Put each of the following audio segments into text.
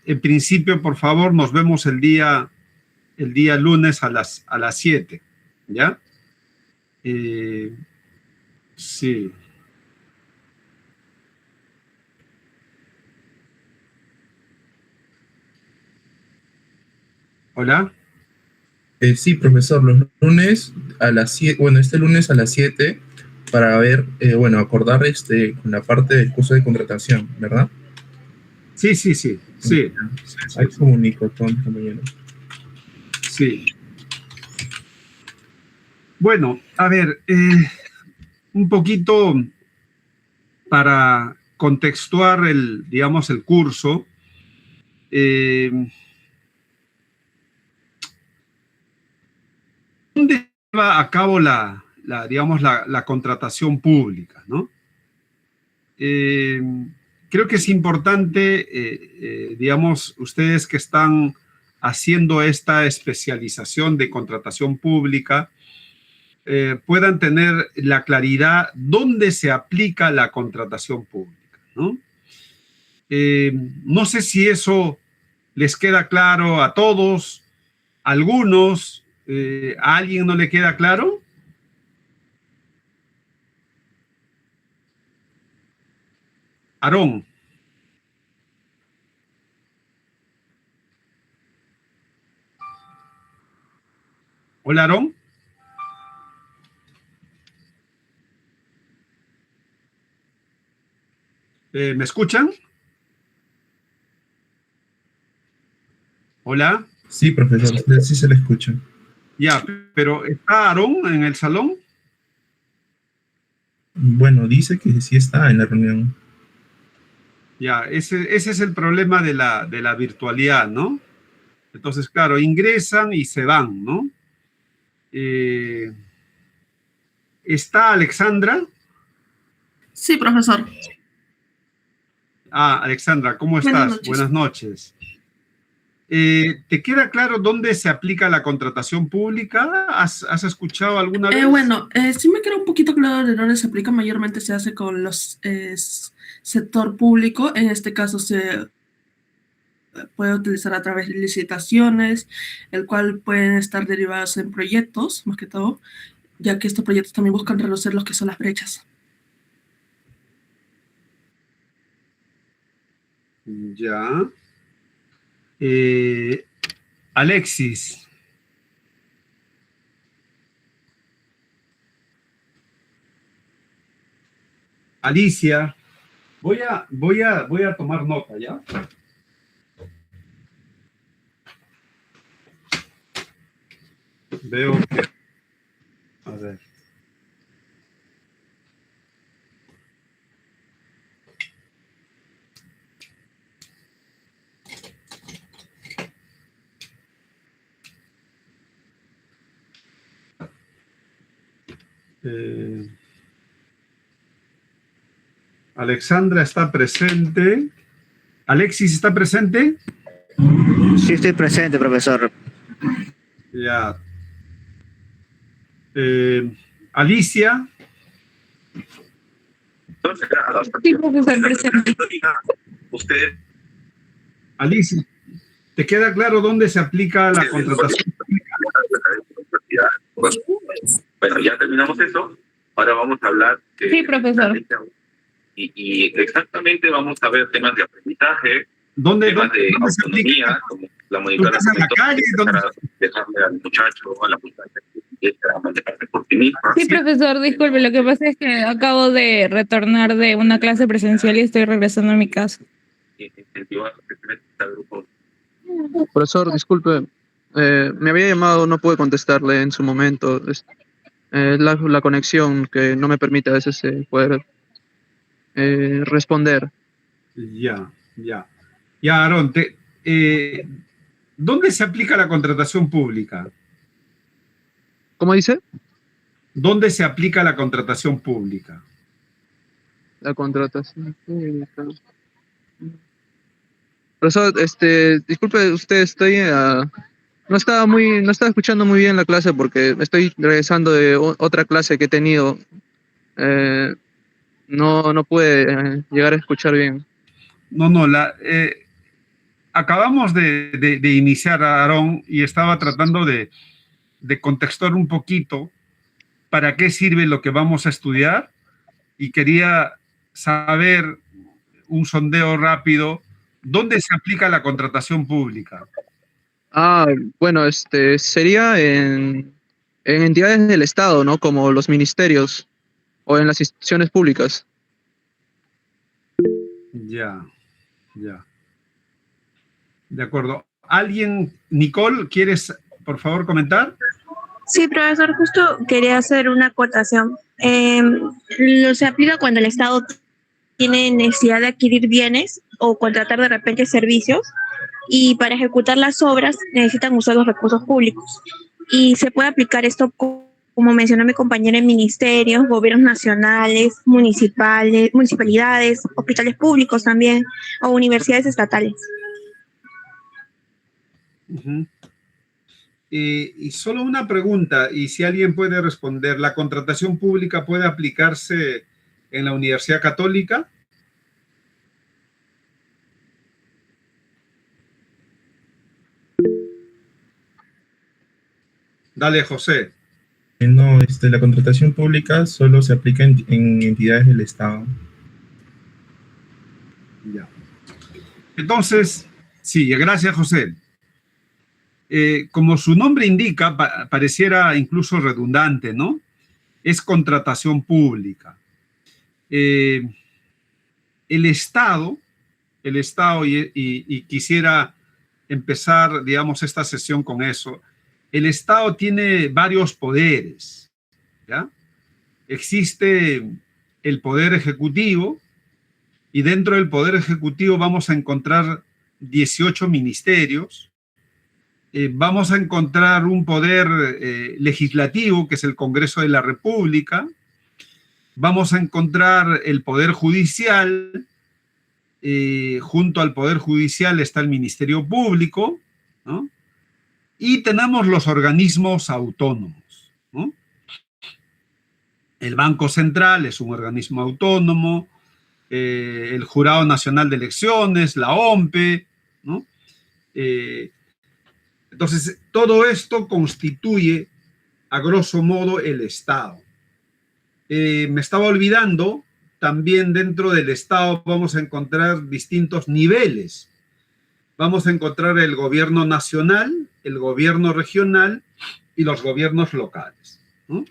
en principio, por favor, nos vemos el día lunes a las 7, ¿ya? Sí. ¿Hola? Sí, profesor, los lunes a las 7, bueno, este lunes a las 7 para ver, bueno, acordar con la parte del curso de contratación, ¿verdad? Sí. Ahí comunico con compañero. Sí. Bueno, a ver, un poquito para contextuar digamos, el curso. ¿Dónde lleva a cabo digamos, la contratación pública, ¿no? Creo que es importante, digamos, ustedes que están haciendo esta especialización de contratación pública, puedan tener la claridad dónde se aplica la contratación pública, ¿no? No sé si eso les queda claro a todos, a algunos, ¿a alguien no le queda claro? Aarón. Hola, Aarón. ¿Me escuchan? Hola. Sí, profesor, sí se le escucha. Ya, pero ¿está Aarón en el salón? Bueno, dice que sí está en la reunión. Ya, ese es el problema de la virtualidad, ¿no? Entonces, claro, ingresan y se van, ¿no? ¿Está Alexandra? Sí, profesor. Alexandra, ¿cómo estás? Buenas noches. ¿Te queda claro dónde se aplica la contratación pública? ¿Has escuchado alguna vez? Bueno, sí me queda un poquito claro de dónde se aplica. Mayormente se hace con los sector público. En este caso se puede utilizar a través de licitaciones, el cual pueden estar derivados en proyectos, más que todo, ya que estos proyectos también buscan reducir lo que son las brechas. Ya. Alexis. Alicia. Voy a tomar nota, ¿ya? Veo que... A ver. Alexandra está presente. ¿Alexis está presente? Sí, estoy presente, profesor. Ya. Alicia. Sí, profesor, presente. Usted. Alicia, ¿te queda claro dónde se aplica la contratación? Bueno, ya terminamos eso. Ahora vamos a hablar de... Sí, profesor. Y exactamente vamos a ver temas de aprendizaje, temas de autonomía, como la monitora dejarle al muchacho, a la muchacha, a manejarse por sí misma. Sí, profesor, disculpe, lo que pasa es que acabo de retornar de una clase presencial y estoy regresando a mi casa. Profesor, disculpe, me había llamado, no pude contestarle en su momento. La conexión que no me permite a veces poder responder. Ya. Ya, Aarón, ¿dónde se aplica la contratación pública? ¿Cómo dice? ¿Dónde se aplica la contratación pública? La contratación pública. Profesor, disculpe usted, no estaba escuchando muy bien la clase porque estoy regresando de otra clase que he tenido. No pude llegar a escuchar bien. No, acabamos de iniciar, Aarón, y estaba tratando de contextuar un poquito para qué sirve lo que vamos a estudiar, y quería saber, un sondeo rápido, ¿dónde se aplica la contratación pública? Bueno, sería en entidades del Estado, ¿no? Como los ministerios o en las instituciones públicas. Ya. De acuerdo. ¿Alguien, Nicole, quieres, por favor, comentar? Sí, profesor, justo quería hacer una acotación. Se aplica cuando el Estado tiene necesidad de adquirir bienes o contratar de repente servicios, y para ejecutar las obras necesitan usar los recursos públicos. Y se puede aplicar esto, como mencionó mi compañera, en ministerios, gobiernos nacionales, municipalidades, hospitales públicos también, o universidades estatales. Y solo una pregunta, y si alguien puede responder, ¿la contratación pública puede aplicarse en la Universidad Católica? Dale, José. No, la contratación pública solo se aplica en entidades del Estado. Ya. Entonces, sí, gracias, José. Como su nombre indica, pareciera incluso redundante, ¿no? Es contratación pública. El Estado, y quisiera empezar, digamos, esta sesión con eso. El Estado tiene varios poderes, ¿ya? Existe el poder ejecutivo, y dentro del poder ejecutivo vamos a encontrar 18 ministerios. Vamos a encontrar un poder legislativo, que es el Congreso de la República. Vamos a encontrar el poder judicial. Junto al poder judicial está el Ministerio Público, ¿no? Y tenemos los organismos autónomos, ¿no? El Banco Central es un organismo autónomo, el Jurado Nacional de Elecciones, la OMPE, ¿no? Entonces, todo esto constituye, a grosso modo, el Estado. Me estaba olvidando, también dentro del Estado vamos a encontrar distintos niveles. Vamos a encontrar el gobierno nacional, el gobierno regional y los gobiernos locales, ¿no?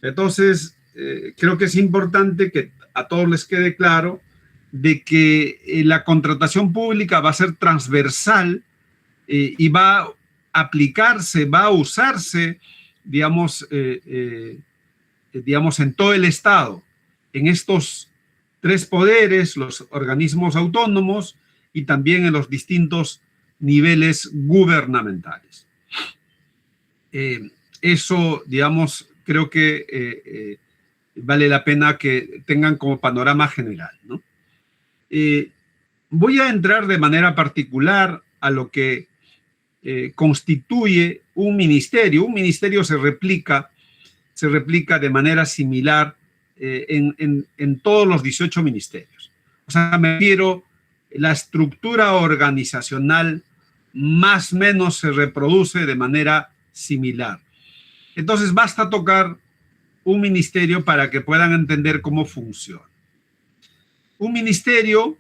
Entonces, creo que es importante que a todos les quede claro de que la contratación pública va a ser transversal, y va a aplicarse, va a usarse, digamos, en todo el Estado, en estos tres poderes, los organismos autónomos, y también en los distintos niveles gubernamentales. Eso, digamos, creo que vale la pena que tengan como panorama general, ¿no? Voy a entrar de manera particular a lo que constituye un ministerio. Un ministerio se replica de manera similar en todos los 18 ministerios. O sea, me refiero, la estructura organizacional más o menos se reproduce de manera similar. Entonces, basta tocar un ministerio para que puedan entender cómo funciona. Un ministerio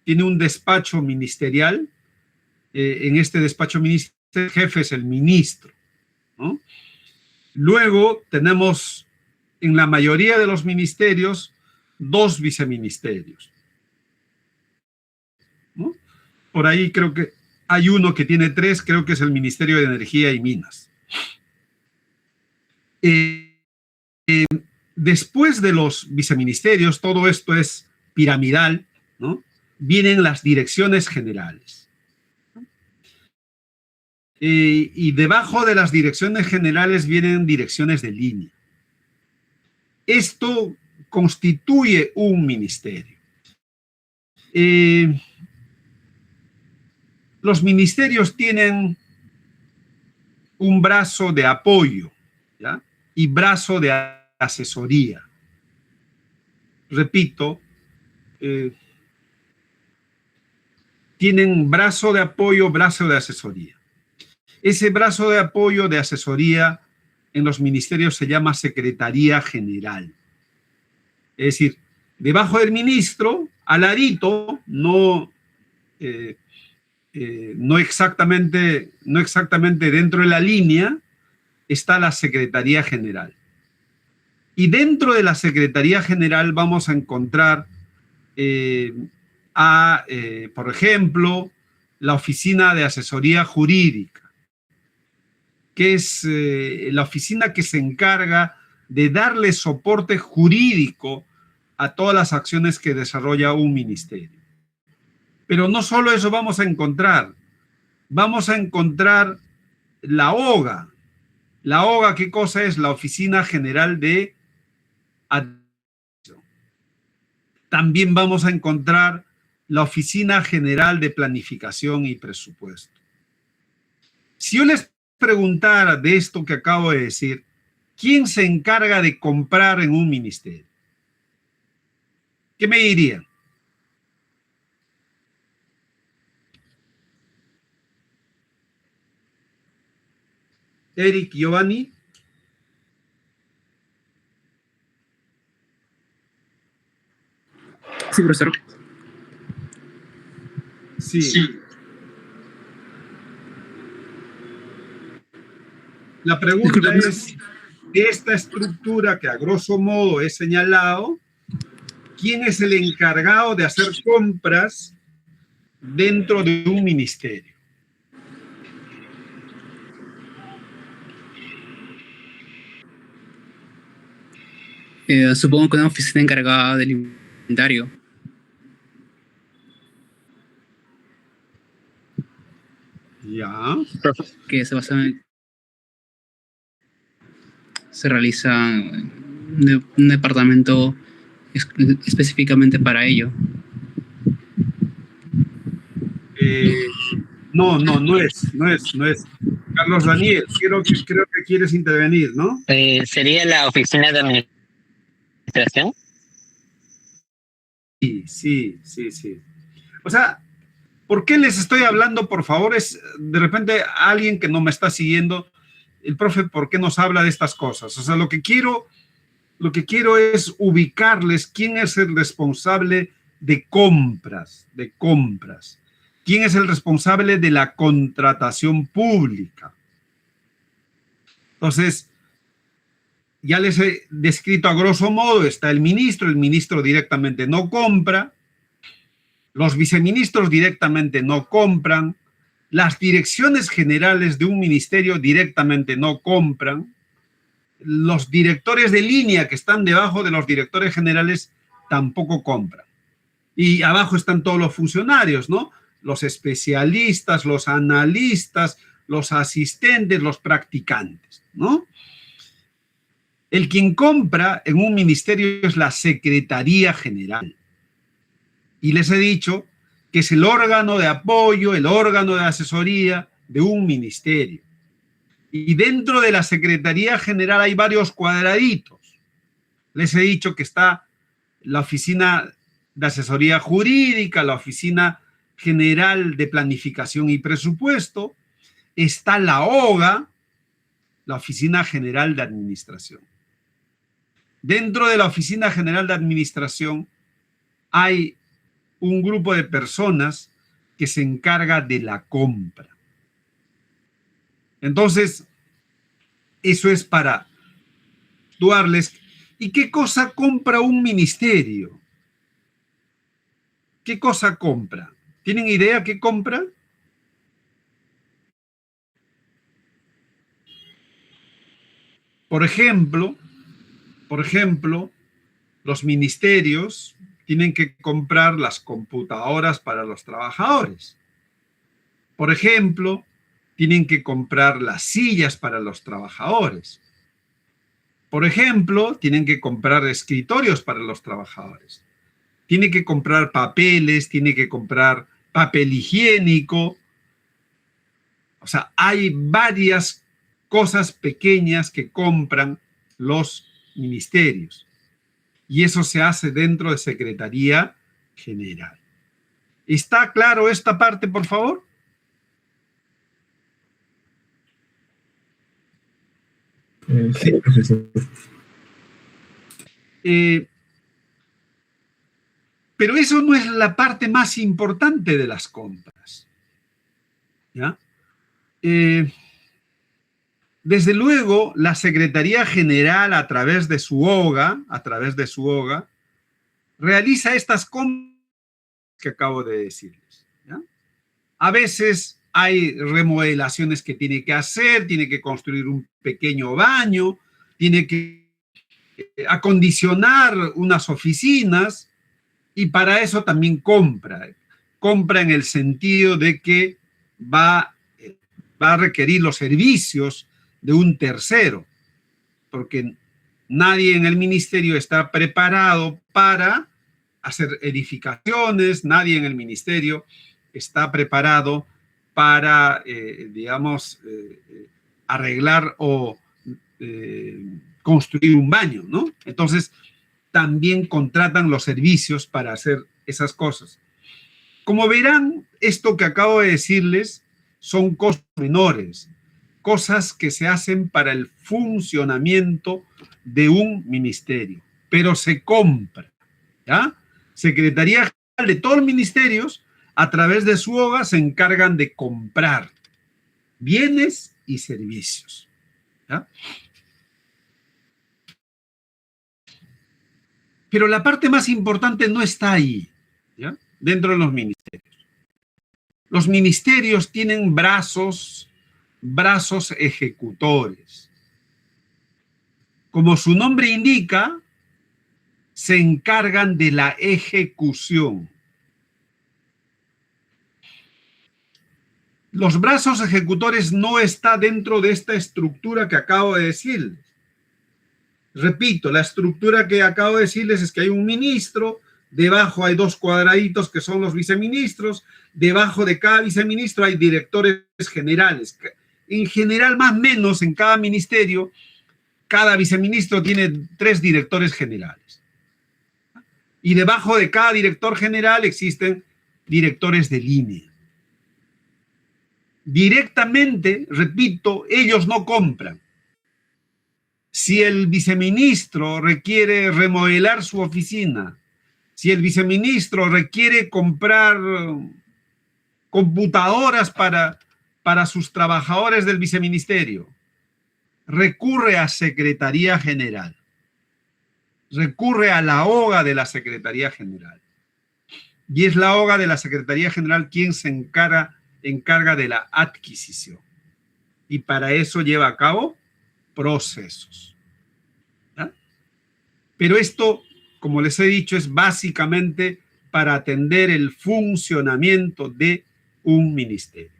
tiene un despacho ministerial. En este despacho ministerial, el jefe es el ministro, ¿no? Luego tenemos, en la mayoría de los ministerios, 2 viceministerios, ¿no? Por ahí creo que hay uno que tiene 3, creo que es el Ministerio de Energía y Minas. Después de los viceministerios, todo esto es piramidal, ¿no? Vienen las direcciones generales. Y debajo de las direcciones generales vienen direcciones de línea. Esto constituye un ministerio. Los ministerios tienen un brazo de apoyo, ¿ya? Y brazo de asesoría. Repito, tienen brazo de apoyo, brazo de asesoría. Ese brazo de apoyo, de asesoría, en los ministerios se llama Secretaría General. Es decir, debajo del ministro, al ladito, no exactamente dentro de la línea, está la Secretaría General. Y dentro de la Secretaría General vamos a encontrar, por ejemplo, la Oficina de Asesoría Jurídica, que es la oficina que se encarga de darle soporte jurídico a todas las acciones que desarrolla un ministerio. Pero no solo eso vamos a encontrar la OGA. La OGA, ¿qué cosa es? La Oficina General de Administración. También vamos a encontrar la Oficina General de Planificación y Presupuesto. Si yo les preguntara de esto que acabo de decir, ¿quién se encarga de comprar en un ministerio? ¿Qué me dirían? Eric, Giovanni. Sí, profesor. Sí. La pregunta es, esta estructura que a grosso modo he señalado, ¿quién es el encargado de hacer compras dentro de un ministerio? Supongo que una oficina encargada del inventario. Ya. Que se basa en... Se realiza un departamento específicamente para ello. No es. Carlos Daniel, creo que quieres intervenir, ¿no? ¿Sería la oficina de administración? Sí. O sea, ¿por qué les estoy hablando? Por favor, es de repente alguien que no me está siguiendo. El profe, ¿por qué nos habla de estas cosas? O sea, lo que quiero es ubicarles quién es el responsable de compras. ¿Quién es el responsable de la contratación pública? Entonces, ya les he descrito a grosso modo, está el ministro directamente no compra, los viceministros directamente no compran, las direcciones generales de un ministerio directamente no compran, los directores de línea que están debajo de los directores generales tampoco compran. Y abajo están todos los funcionarios, ¿no? Los especialistas, los analistas, los asistentes, los practicantes, ¿no? El quien compra en un ministerio es la Secretaría General. Y les he dicho que es el órgano de apoyo, el órgano de asesoría de un ministerio. Y dentro de la Secretaría General hay varios cuadraditos. Les he dicho que está la Oficina de Asesoría Jurídica, la Oficina General de Planificación y Presupuesto, está la OGA, la Oficina General de Administración. Dentro de la Oficina General de Administración hay un grupo de personas que se encarga de la compra. Entonces, eso es para actuarles. ¿Y qué cosa compra un ministerio? ¿Qué cosa compra? ¿Tienen idea qué compra? Por ejemplo, los ministerios tienen que comprar las computadoras para los trabajadores. Por ejemplo, tienen que comprar las sillas para los trabajadores. Por ejemplo, tienen que comprar escritorios para los trabajadores. Tienen que comprar papeles, tienen que comprar papel higiénico. O sea, hay varias cosas pequeñas que compran los ministerios. Y eso se hace dentro de Secretaría General. ¿Está claro esta parte, por favor? Sí, profesor. Pero eso no es la parte más importante de las compras. ¿Ya? Desde luego, la Secretaría General, a través de su OGA, realiza estas compras que acabo de decirles. ¿Ya? A veces hay remodelaciones que tiene que hacer, tiene que construir un pequeño baño, tiene que acondicionar unas oficinas, y para eso también compra. Compra en el sentido de que va a requerir los servicios de un tercero, porque nadie en el ministerio está preparado para hacer edificaciones, nadie en el ministerio está preparado para, arreglar o construir un baño, ¿no? Entonces, también contratan los servicios para hacer esas cosas. Como verán, esto que acabo de decirles son cosas menores, cosas que se hacen para el funcionamiento de un ministerio, pero se compra, ¿ya? Secretaría General de todos los ministerios, a través de su OGA, se encargan de comprar bienes y servicios, ¿ya? Pero la parte más importante no está ahí, ¿ya? Dentro de los ministerios. Los ministerios tienen brazos ejecutores. Como su nombre indica, se encargan de la ejecución. Los brazos ejecutores no están dentro de esta estructura que acabo de decirles. Repito, la estructura que acabo de decirles es que hay un ministro, debajo hay dos cuadraditos que son los viceministros, debajo de cada viceministro hay directores generales. En general, más o menos, en cada ministerio, cada viceministro tiene 3 directores generales. Y debajo de cada director general existen directores de línea. Directamente, repito, ellos no compran. Si el viceministro requiere remodelar su oficina, si el viceministro requiere comprar computadoras para sus trabajadores del viceministerio, recurre a Secretaría General, recurre a la OGA de la Secretaría General. Y es la OGA de la Secretaría General quien se encarga de la adquisición. Y para eso lleva a cabo procesos. ¿Ya? Pero esto, como les he dicho, es básicamente para atender el funcionamiento de un ministerio.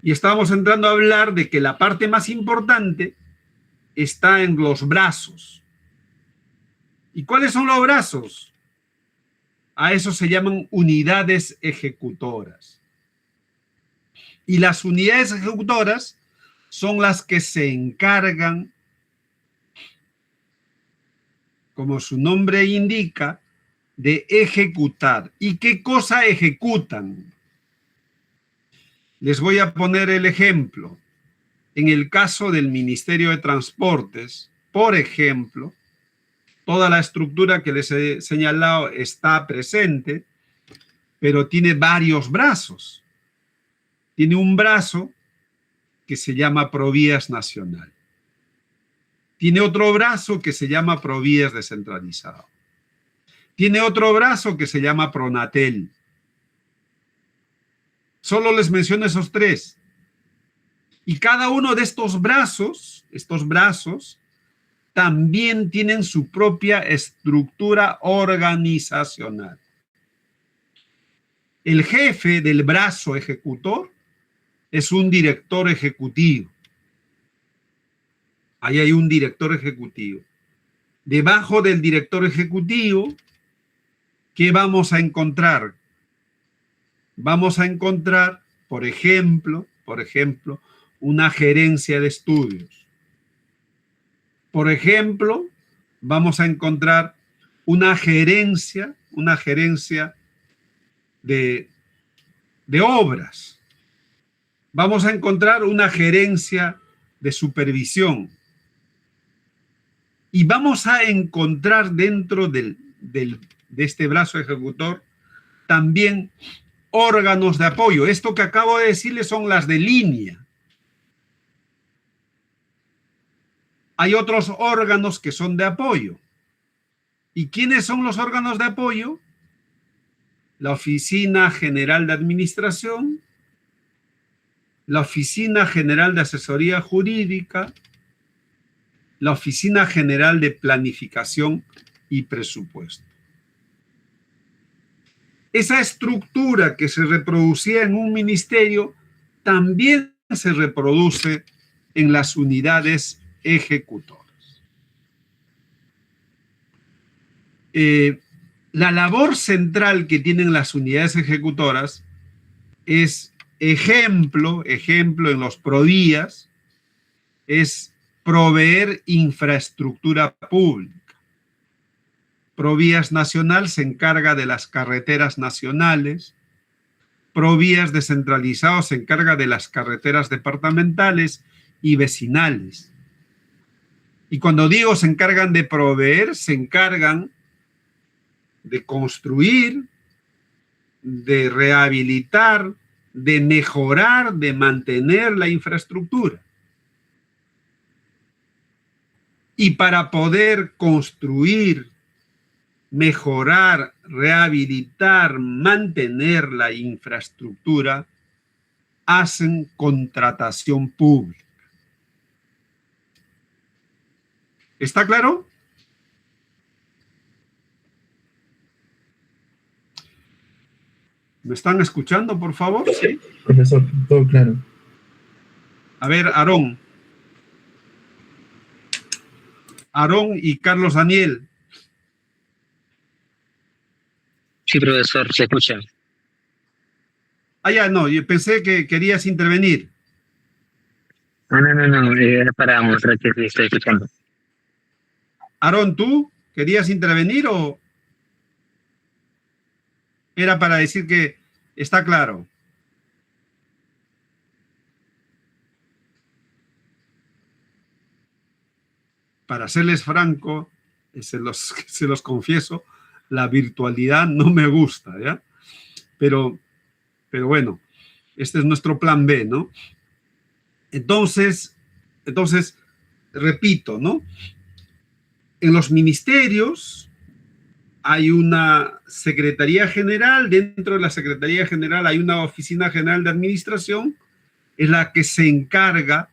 Y estábamos entrando a hablar de que la parte más importante está en los brazos. ¿Y cuáles son los brazos? A eso se llaman unidades ejecutoras. Y las unidades ejecutoras son las que se encargan, como su nombre indica, de ejecutar. ¿Y qué cosa ejecutan? Les voy a poner el ejemplo. En el caso del Ministerio de Transportes, por ejemplo, toda la estructura que les he señalado está presente, pero tiene varios brazos. Tiene un brazo que se llama Provías Nacional. Tiene otro brazo que se llama Provías Descentralizado. Tiene otro brazo que se llama Pronatel. Solo les menciono esos 3. Y cada uno de estos brazos también tienen su propia estructura organizacional. El jefe del brazo ejecutor es un director ejecutivo. Ahí hay un director ejecutivo. Debajo del director ejecutivo, ¿qué vamos a encontrar? Vamos a encontrar, por ejemplo, una gerencia de estudios. Por ejemplo, vamos a encontrar una gerencia de obras. Vamos a encontrar una gerencia de supervisión. Y vamos a encontrar dentro de este brazo ejecutor también órganos de apoyo. Esto que acabo de decirles son las de línea. Hay otros órganos que son de apoyo. ¿Y quiénes son los órganos de apoyo? La Oficina General de Administración, la Oficina General de Asesoría Jurídica, la Oficina General de Planificación y Presupuesto. Esa estructura que se reproducía en un ministerio también se reproduce en las unidades ejecutoras. La labor central que tienen las unidades ejecutoras es ejemplo en los PRODÍAS, es proveer infraestructura pública. Provías Nacional se encarga de las carreteras nacionales, Provías Descentralizado se encarga de las carreteras departamentales y vecinales. Y cuando digo se encargan de proveer, se encargan de construir, de rehabilitar, de mejorar, de mantener la infraestructura. Y para poder construir, mejorar, rehabilitar, mantener la infraestructura, hacen contratación pública. ¿Está claro? ¿Me están escuchando, por favor? Sí, profesor, todo claro. A ver, Aarón y Carlos Daniel. Sí, profesor, se escucha. Ah, ya, no, yo pensé que querías intervenir. No, era para mostrar que sí estoy escuchando. Aarón, ¿tú querías intervenir o era para decir que está claro? Para serles franco, se los confieso, la virtualidad no me gusta, ¿ya? Pero bueno, este es nuestro plan B, ¿no? Entonces, repito, ¿no? En los ministerios hay una Secretaría General, dentro de la Secretaría General hay una Oficina General de Administración, es la que se encarga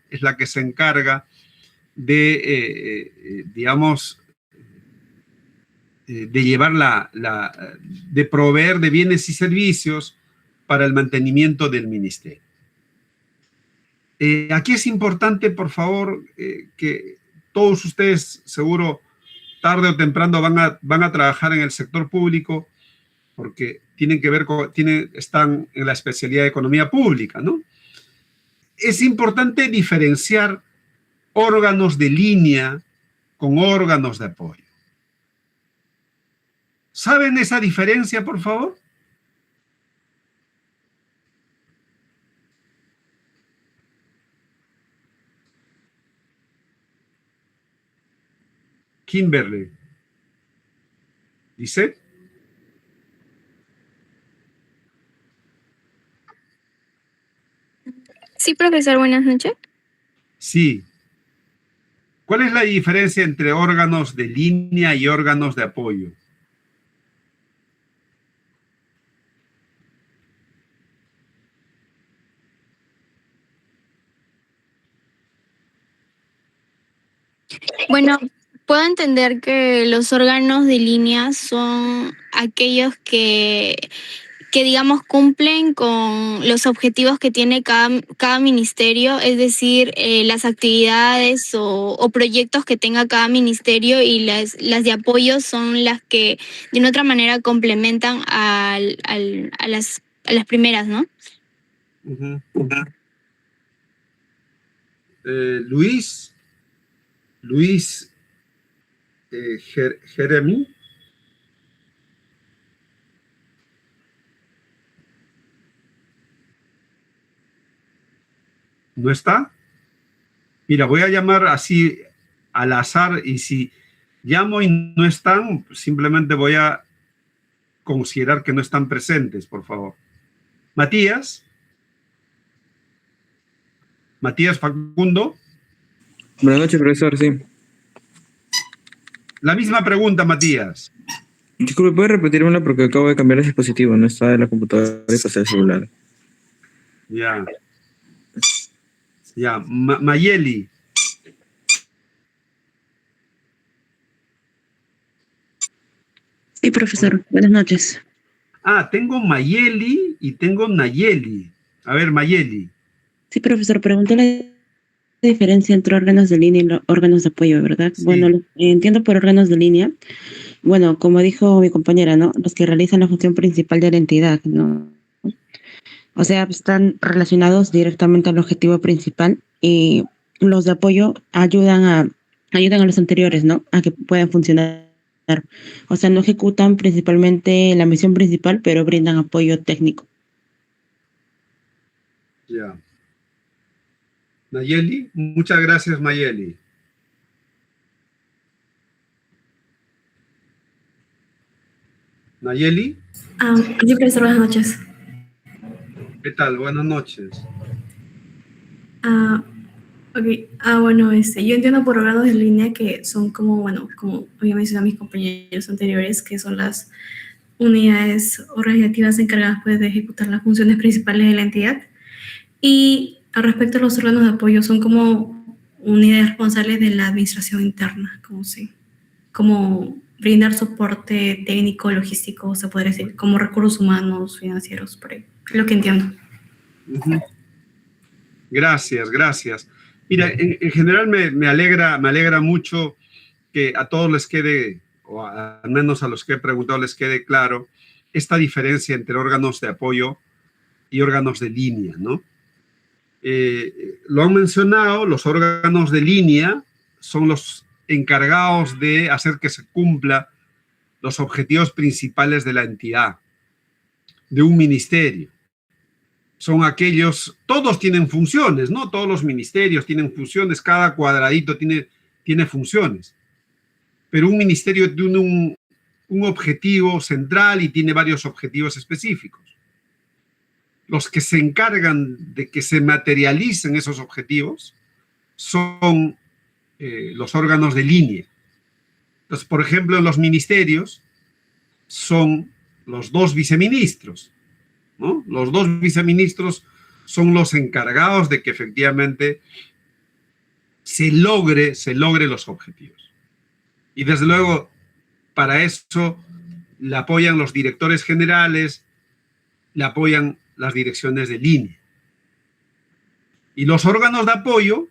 de, digamos, de llevar de proveer de bienes y servicios para el mantenimiento del ministerio. Aquí es importante, por favor, que todos ustedes seguro tarde o temprano van a trabajar en el sector público porque tienen que ver están en la especialidad de economía pública, ¿no? Es importante diferenciar órganos de línea con órganos de apoyo. ¿Saben esa diferencia, por favor? Kimberly. ¿Dice? Sí, profesor, buenas noches. Sí. ¿Cuál es la diferencia entre órganos de línea y órganos de apoyo? Bueno, puedo entender que los órganos de línea son aquellos que digamos, cumplen con los objetivos que tiene cada ministerio, es decir, las actividades o proyectos que tenga cada ministerio, y las de apoyo son las que de una otra manera complementan a las primeras, ¿no? Luis Jeremy. ¿No está? Mira, voy a llamar así al azar y si llamo y no están, simplemente voy a considerar que no están presentes, por favor. Matías. Matías Facundo. Buenas noches, profesor, sí. La misma pregunta, Matías. Disculpe, ¿puede repetirme porque acabo de cambiar el dispositivo? No está en la computadora y pasé al celular. Ya. Ya, Mayeli. Sí, profesor. Buenas noches. Ah, tengo Mayeli y tengo Nayeli. A ver, Mayeli. Sí, profesor, pregunté la diferencia entre órganos de línea y órganos de apoyo, ¿verdad? Sí. Bueno, entiendo por órganos de línea. Bueno, como dijo mi compañera, ¿no? Los que realizan la función principal de la entidad, ¿no? O sea, están relacionados directamente al objetivo principal y los de apoyo ayudan a los anteriores, ¿no? A que puedan funcionar. O sea, no ejecutan principalmente la misión principal, pero brindan apoyo técnico. Ya. Nayeli, muchas gracias, Mayeli. Nayeli. Sí, profesor, buenas noches. ¿Qué tal? Buenas noches. Ok. Bueno, yo entiendo por órganos de línea que son como, bueno, como había mencionado mis compañeros anteriores, que son las unidades organizativas encargadas pues, de ejecutar las funciones principales de la entidad. Y al respecto a los órganos de apoyo, son como unidades responsables de la administración interna, como brindar soporte técnico, logístico, se podría decir, como recursos humanos, financieros, por ahí. Es lo que entiendo. Gracias, gracias. Mira, en general me alegra mucho que a todos les quede, o al menos a los que he preguntado les quede claro, esta diferencia entre órganos de apoyo y órganos de línea, ¿no? Lo han mencionado, los órganos de línea son los encargados de hacer que se cumpla los objetivos principales de la entidad, de un ministerio. Son aquellos, todos tienen funciones, ¿no? Todos los ministerios tienen funciones, cada cuadradito tiene funciones. Pero un ministerio tiene un objetivo central y tiene varios objetivos específicos. Los que se encargan de que se materialicen esos objetivos son los órganos de línea. Entonces, por ejemplo, en los ministerios son los 2 viceministros, ¿no? Los 2 viceministros son los encargados de que efectivamente se logre los objetivos. Y desde luego, para eso le apoyan los directores generales, le apoyan las direcciones de línea. Y los órganos de apoyo,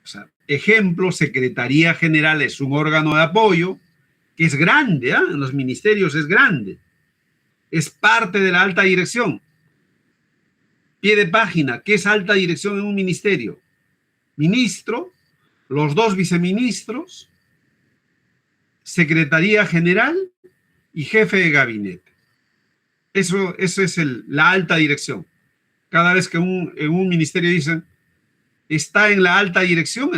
o sea, ejemplo, Secretaría General es un órgano de apoyo que es grande, en los ministerios es grande. Es parte de la alta dirección. Pie de página, ¿qué es alta dirección en un ministerio? Ministro, los 2 viceministros, Secretaría General y jefe de gabinete. Eso es la alta dirección. Cada vez que en un ministerio dicen está en la alta dirección,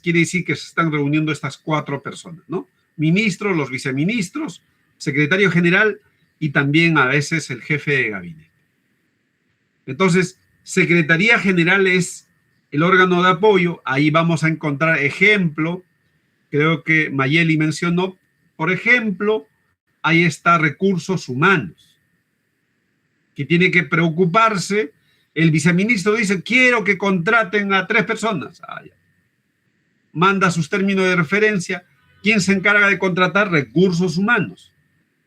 quiere decir que se están reuniendo estas 4 personas, ¿no? Ministro, los viceministros, secretario general y también a veces el jefe de gabinete. Entonces, Secretaría General es el órgano de apoyo. Ahí vamos a encontrar ejemplo, creo que Mayeli mencionó, por ejemplo, ahí está recursos humanos, que tiene que preocuparse. El viceministro dice, quiero que contraten a 3 personas. Manda sus términos de referencia. ¿Quién se encarga de contratar? Recursos humanos.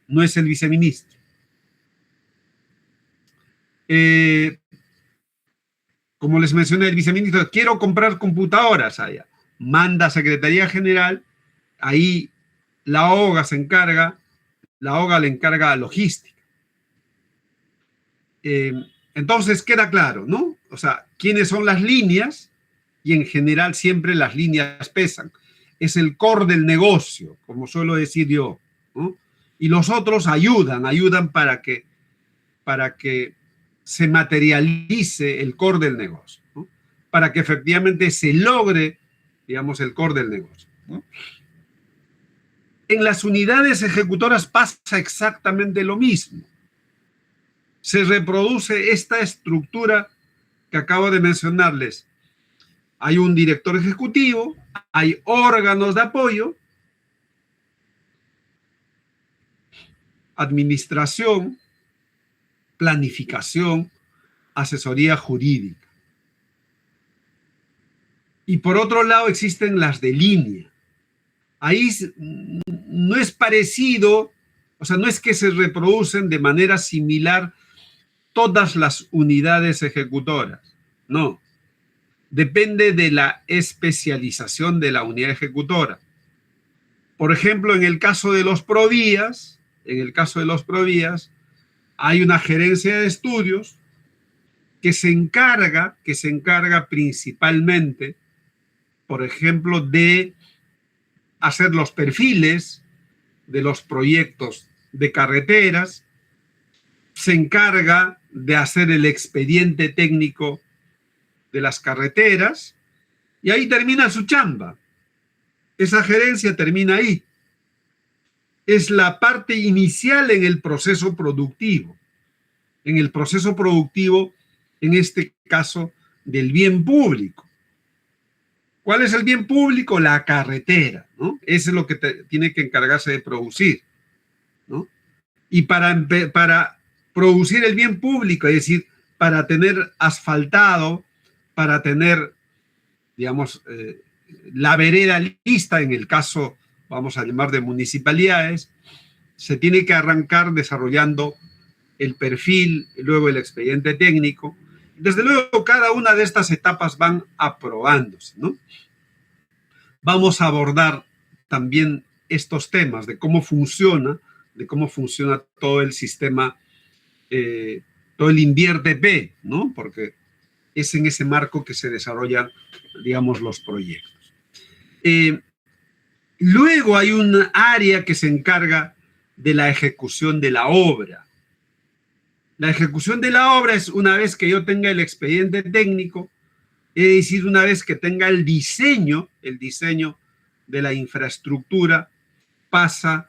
No es el viceministro. Como les mencioné, el viceministro, quiero comprar computadoras allá. Manda a Secretaría General, ahí la OGA se encarga, la OGA le encarga a logística. Entonces queda claro, ¿no? O sea, ¿quiénes son las líneas? Y en general siempre las líneas pesan. Es el core del negocio, como suelo decir yo, ¿no? Y los otros ayudan para que se materialice el core del negocio, ¿no? para que efectivamente se logre, digamos, el core del negocio, ¿no? En las unidades ejecutoras pasa exactamente lo mismo. Se reproduce esta estructura que acabo de mencionarles. Hay un director ejecutivo, hay órganos de apoyo, administración, planificación, asesoría jurídica. Y por otro lado existen las de línea. Ahí no es parecido, o sea, no es que se reproducen de manera similar todas las unidades ejecutoras, no. Depende de la especialización de la unidad ejecutora. Por ejemplo, en el caso de los provías, hay una gerencia de estudios que se encarga principalmente, por ejemplo, de hacer los perfiles de los proyectos de carreteras, se encarga de hacer el expediente técnico de las carreteras, y ahí termina su chamba. Esa gerencia termina ahí. Es la parte inicial en el proceso productivo. En el proceso productivo, en este caso, del bien público. ¿Cuál es el bien público? La carretera, ¿no? Eso es lo que tiene que encargarse de producir, ¿no? Y para producir el bien público, es decir, para tener asfaltado, para tener, digamos, la vereda lista, en el caso, vamos a llamar de municipalidades, se tiene que arrancar desarrollando el perfil, luego el expediente técnico. Desde luego, cada una de estas etapas van aprobándose, ¿no? Vamos a abordar también estos temas de cómo funciona todo el sistema, todo el INVIERTE-P, ¿no? Porque es en ese marco que se desarrollan, digamos, los proyectos. Luego hay un área que se encarga de la ejecución de la obra. La ejecución de la obra es una vez que yo tenga el expediente técnico, es decir, una vez que tenga el diseño de la infraestructura, pasa,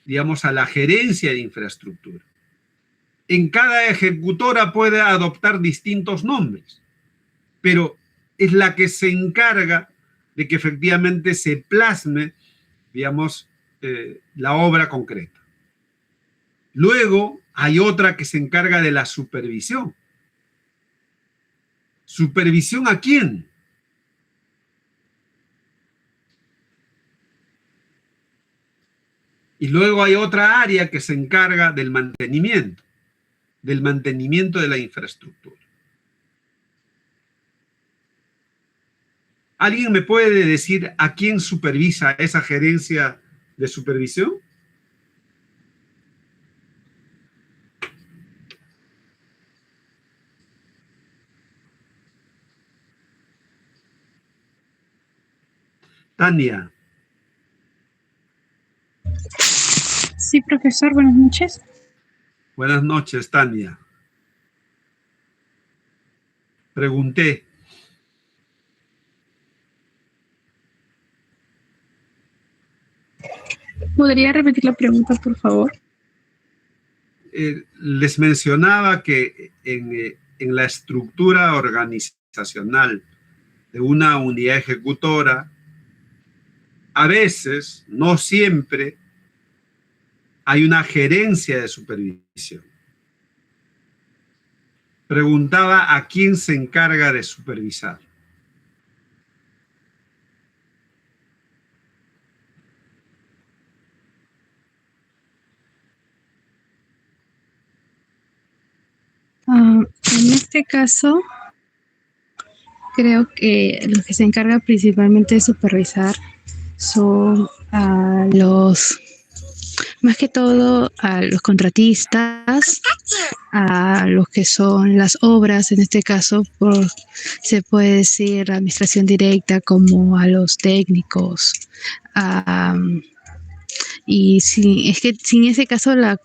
digamos, a la gerencia de infraestructura. En cada ejecutora puede adoptar distintos nombres, pero es la que se encarga de que efectivamente se plasme, digamos, la obra concreta. Luego hay otra que se encarga de la supervisión. ¿Supervisión a quién? Y luego hay otra área que se encarga del mantenimiento de la infraestructura. ¿Alguien me puede decir a quién supervisa esa gerencia de supervisión? Tania. Sí, profesor, buenas noches. Buenas noches, Tania. Pregunté. ¿Podría repetir la pregunta, por favor? Les mencionaba que en la estructura organizacional de una unidad ejecutora, a veces, no siempre, hay una gerencia de supervisión. Preguntaba a quién se encarga de supervisar. En este caso, creo que los que se encargan principalmente de supervisar son más que todo a los contratistas, a los que son las obras, en este caso se puede decir la administración directa, como a los técnicos. Y es que sin ese caso la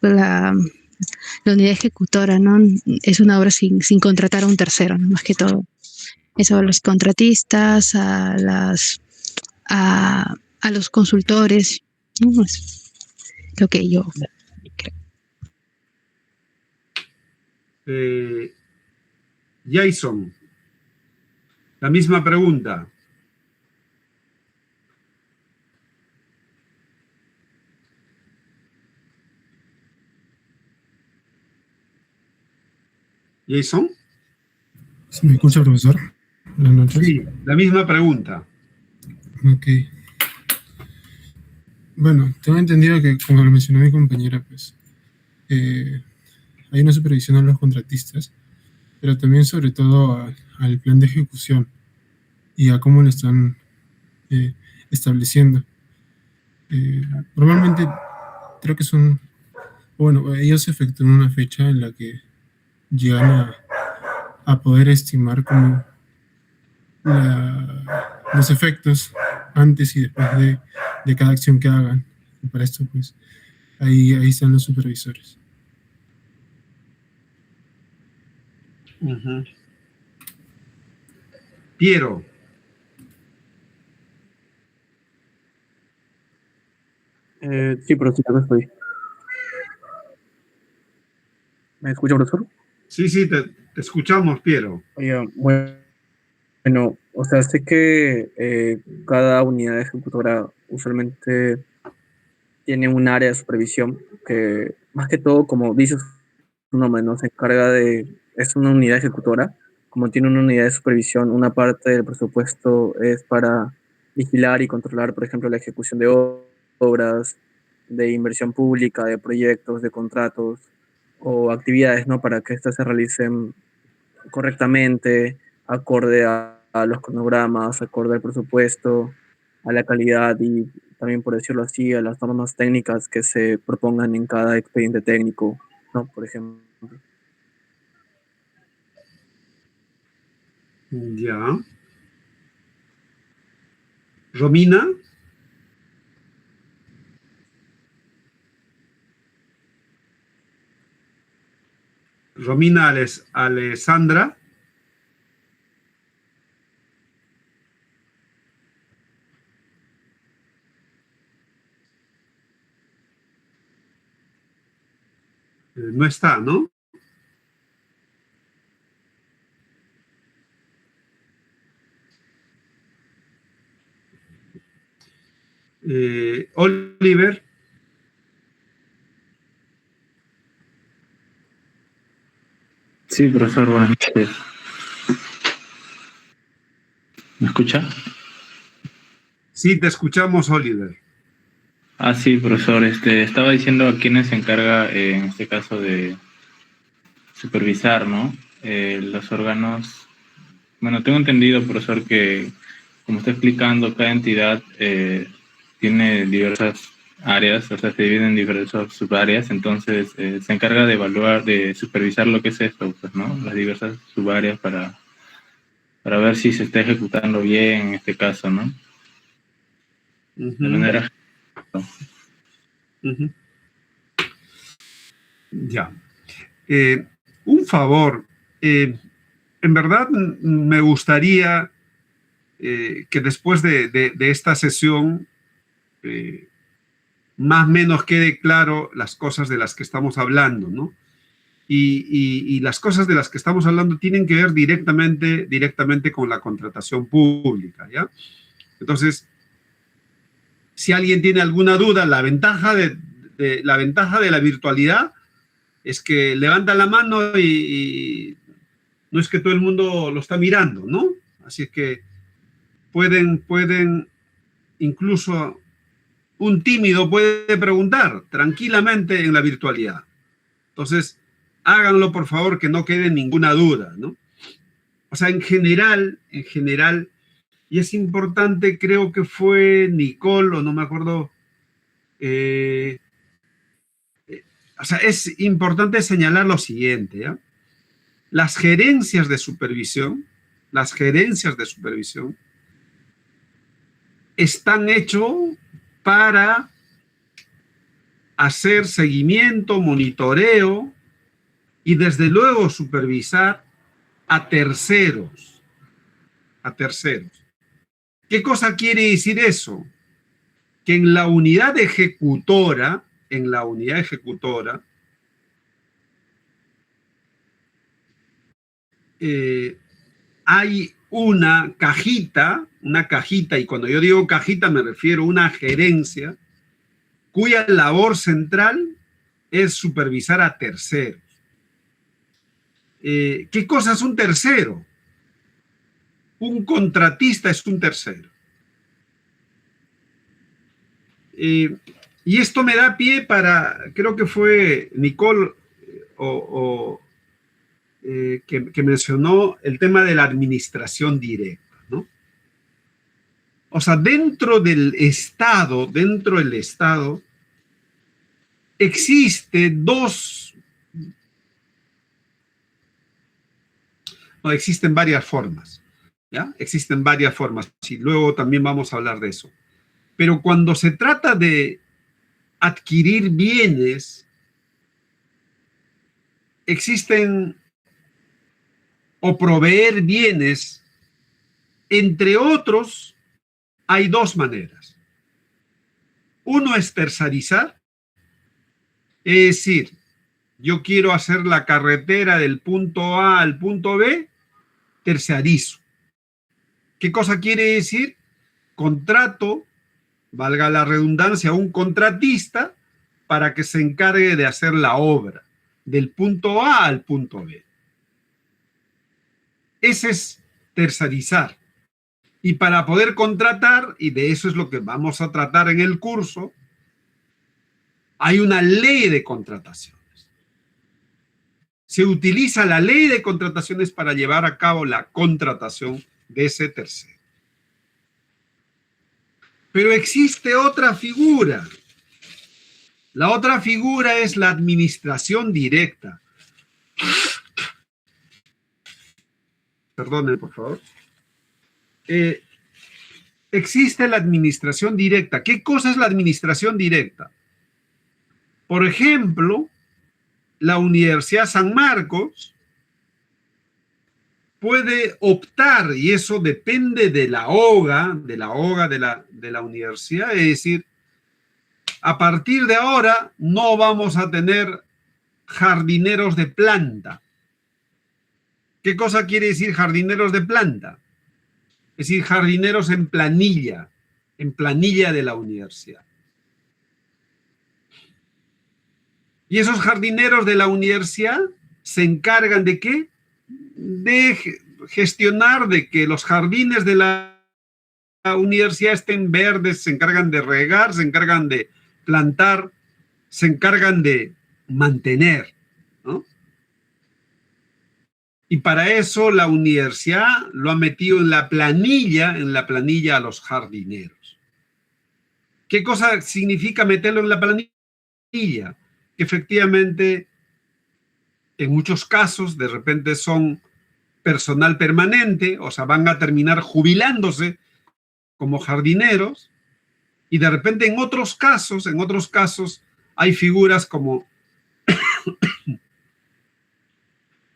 unidad ejecutora, ¿no? Es una obra sin contratar a un tercero, ¿no? Más que todo. eso a los contratistas, a los consultores, ¿no? Es lo que yo creo. Jason, la misma pregunta. Jason. ¿Se me escucha, profesor? Buenas noches. Sí, la misma pregunta. Ok. Bueno, tengo entendido que, como lo mencionó mi compañera, pues hay una supervisión a los contratistas, pero también sobre todo al plan de ejecución y a cómo lo están estableciendo. Normalmente creo que ellos efectúan una fecha en la que llegan a poder estimar como los efectos antes y después de cada acción que hagan. Y para esto, pues, ahí están los supervisores. Uh-huh. Piero. Sí, profesor, acá estoy. ¿Me escucha, profesor? Sí, te escuchamos, Piero. Oye, bueno, o sea, sé que cada unidad ejecutora usualmente tiene un área de supervisión que, más que todo, como dices, ¿no? Se encarga es una unidad ejecutora, como tiene una unidad de supervisión, una parte del presupuesto es para vigilar y controlar, por ejemplo, la ejecución de obras, de inversión pública, de proyectos, de contratos o actividades, ¿no? Para que éstas se realicen correctamente, acorde a los cronogramas, acorde al presupuesto, a la calidad y también, por decirlo así, a las normas técnicas que se propongan en cada expediente técnico, ¿no? Por ejemplo. Ya. Romina. Romina Alessandra. No está, ¿no? Oliver. Sí, profesor, buenas noches. ¿Me escucha? Sí, te escuchamos, Oliver. Sí, profesor, estaba diciendo a quiénes se encarga, en este caso, de supervisar, ¿no? Los órganos. Bueno, tengo entendido, profesor, que, como está explicando, cada entidad tiene diversas áreas, o sea, se dividen en diversas subáreas, entonces se encarga de evaluar, de supervisar lo que es esto, pues, ¿no? Las diversas subáreas para ver si se está ejecutando bien en este caso, ¿no? De manera... Ya. Un favor. En verdad, me gustaría que después de esta sesión más o menos quede claro las cosas de las que estamos hablando, ¿no? Y las cosas de las que estamos hablando tienen que ver directamente con la contratación pública, ¿ya? Entonces, si alguien tiene alguna duda, la ventaja de la virtualidad es que levanta la mano y no es que todo el mundo lo está mirando, ¿no? Así es que pueden incluso un tímido puede preguntar tranquilamente en la virtualidad. Entonces, háganlo, por favor, que no quede ninguna duda, ¿no? O sea, en general, y es importante, creo que fue Nicole, o no me acuerdo, o sea, es importante señalar lo siguiente, ¿ya? Las gerencias de supervisión están hechas para hacer seguimiento, monitoreo y desde luego supervisar a terceros. a terceros. ¿Qué cosa quiere decir eso? Que en la unidad ejecutora, hay una cajita, y cuando yo digo cajita me refiero a una gerencia, cuya labor central es supervisar a terceros. ¿Qué cosa es un tercero? Un contratista es un tercero. Y esto me da pie para, creo que fue Nicole que mencionó el tema de la administración directa, ¿no? O sea, dentro del Estado, existen varias formas, ¿ya? Existen varias formas, y luego también vamos a hablar de eso. Pero cuando se trata de adquirir bienes, existen, o proveer bienes, entre otros, hay dos maneras. Uno es tercerizar, es decir, yo quiero hacer la carretera del punto A al punto B, tercerizo. ¿Qué cosa quiere decir? Contrato, valga la redundancia, a un contratista para que se encargue de hacer la obra del punto A al punto B. Ese es tercerizar. Y para poder contratar, y de eso es lo que vamos a tratar en el curso, hay una ley de contrataciones. Se utiliza la ley de contrataciones para llevar a cabo la contratación de ese tercero. Pero existe otra figura. La otra figura es la administración directa. Perdone, por favor. Existe la administración directa. ¿Qué cosa es la administración directa? Por ejemplo, la Universidad San Marcos puede optar, y eso depende de la OGA, de la universidad, es decir, a partir de ahora no vamos a tener jardineros de planta. ¿Qué cosa quiere decir jardineros de planta? Es decir, jardineros en planilla de la universidad. Y esos jardineros de la universidad se encargan ¿de qué? De gestionar de que los jardines de la universidad estén verdes, se encargan de regar, se encargan de plantar, se encargan de mantener, ¿no? Y para eso la universidad lo ha metido en la planilla a los jardineros. ¿Qué cosa significa meterlo en la planilla? Que efectivamente, en muchos casos, de repente son personal permanente, o sea, van a terminar jubilándose como jardineros, y de repente en otros casos hay figuras como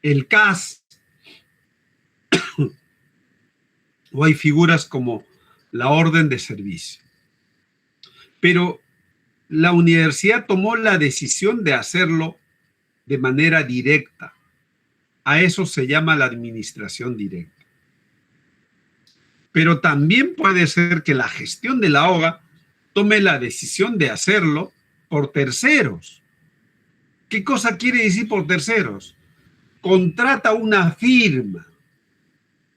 el CAS, o hay figuras como la orden de servicio. Pero la universidad tomó la decisión de hacerlo de manera directa. A eso se llama la administración directa. Pero también puede ser que la gestión de la OGA tome la decisión de hacerlo por terceros. ¿Qué cosa quiere decir por terceros? Contrata una firma,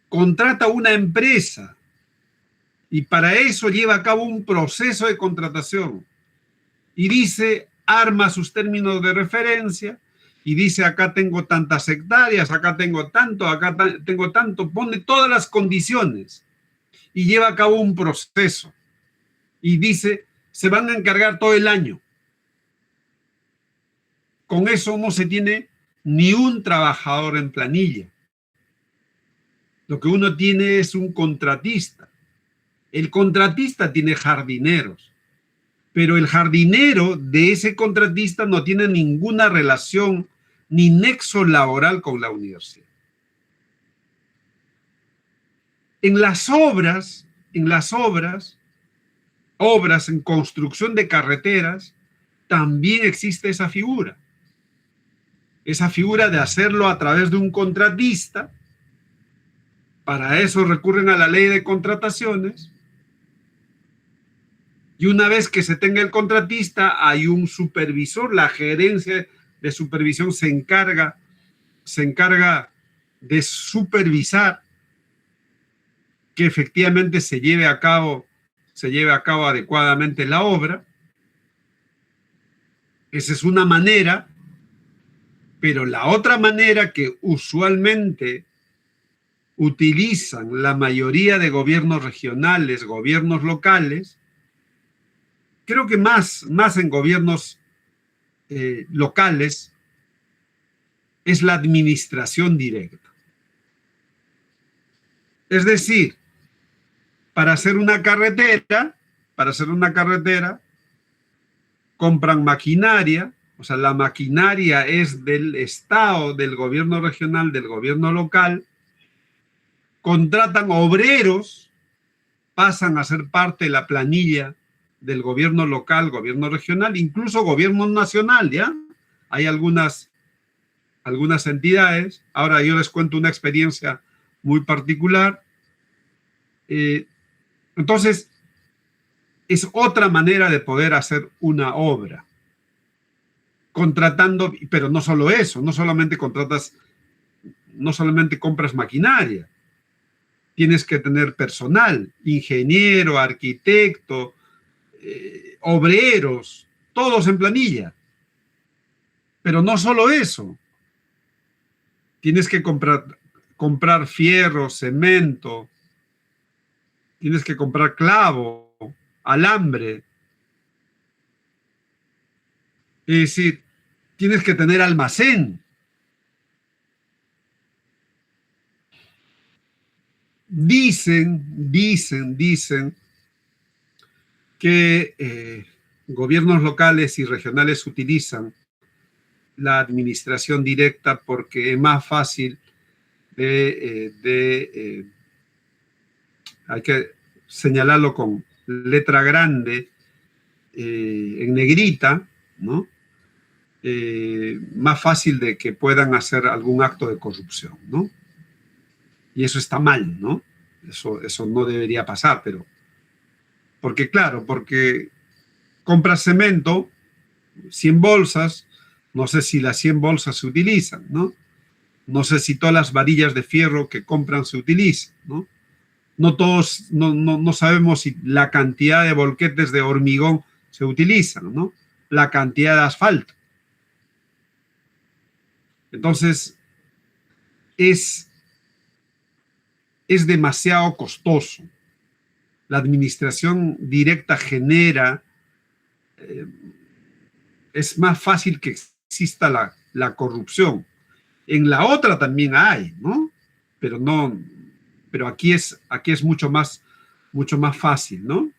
contrata una empresa, y para eso lleva a cabo un proceso de contratación. Y dice, arma sus términos de referencia, y dice, acá tengo tantas hectáreas, acá tengo tanto, acá tengo tanto, pone todas las condiciones, y lleva a cabo un proceso. Y dice, se van a encargar todo el año. Con eso no se tiene ni un trabajador en planilla. Lo que uno tiene es un contratista. El contratista tiene jardineros, pero el jardinero de ese contratista no tiene ninguna relación ni nexo laboral con la universidad. En las obras, obras en construcción de carreteras, también existe esa figura de hacerlo a través de un contratista. Para eso recurren a la ley de contrataciones, y una vez que se tenga el contratista, hay un supervisor. La gerencia de supervisión se encarga de supervisar que efectivamente se lleve a cabo adecuadamente la obra. Esa es una manera, pero la otra manera que usualmente utilizan la mayoría de gobiernos regionales, gobiernos locales, creo que más en gobiernos locales, es la administración directa. Es decir, para hacer una carretera, compran maquinaria, o sea, la maquinaria es del Estado, del gobierno regional, del gobierno local, contratan obreros, pasan a ser parte de la planilla del gobierno local, gobierno regional, incluso gobierno nacional, ¿ya? Hay algunas entidades. Ahora yo les cuento una experiencia muy particular. Entonces, es otra manera de poder hacer una obra. Contratando, pero no solo eso, no solamente compras maquinaria. Tienes que tener personal, ingeniero, arquitecto, obreros, todos en planilla. Pero no solo eso. Tienes que comprar fierro, cemento, tienes que comprar clavo, alambre. Es decir, tienes que tener almacén. Dicen que gobiernos locales y regionales utilizan la administración directa porque es más fácil hay que señalarlo con letra grande, en negrita, ¿no? Más fácil de que puedan hacer algún acto de corrupción, ¿no? Y eso está mal, ¿no? Eso no debería pasar, pero... Porque compras cemento, 100 bolsas, no sé si las 100 bolsas se utilizan, ¿no? No sé si todas las varillas de fierro que compran se utilizan, ¿no? No sabemos si la cantidad de bolquetes de hormigón se utilizan, ¿no? La cantidad de asfalto. Entonces, es demasiado costoso. La administración directa genera, es más fácil que exista la corrupción. En la otra también hay, ¿no? Pero aquí es mucho más fácil, ¿no?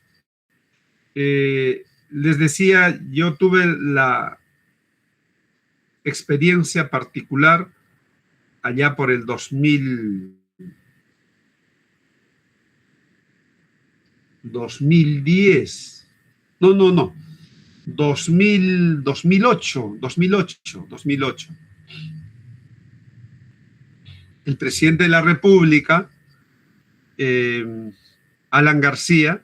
Les decía, yo tuve la experiencia particular allá por el 2010. No. 2008. El presidente de la República, Alan García,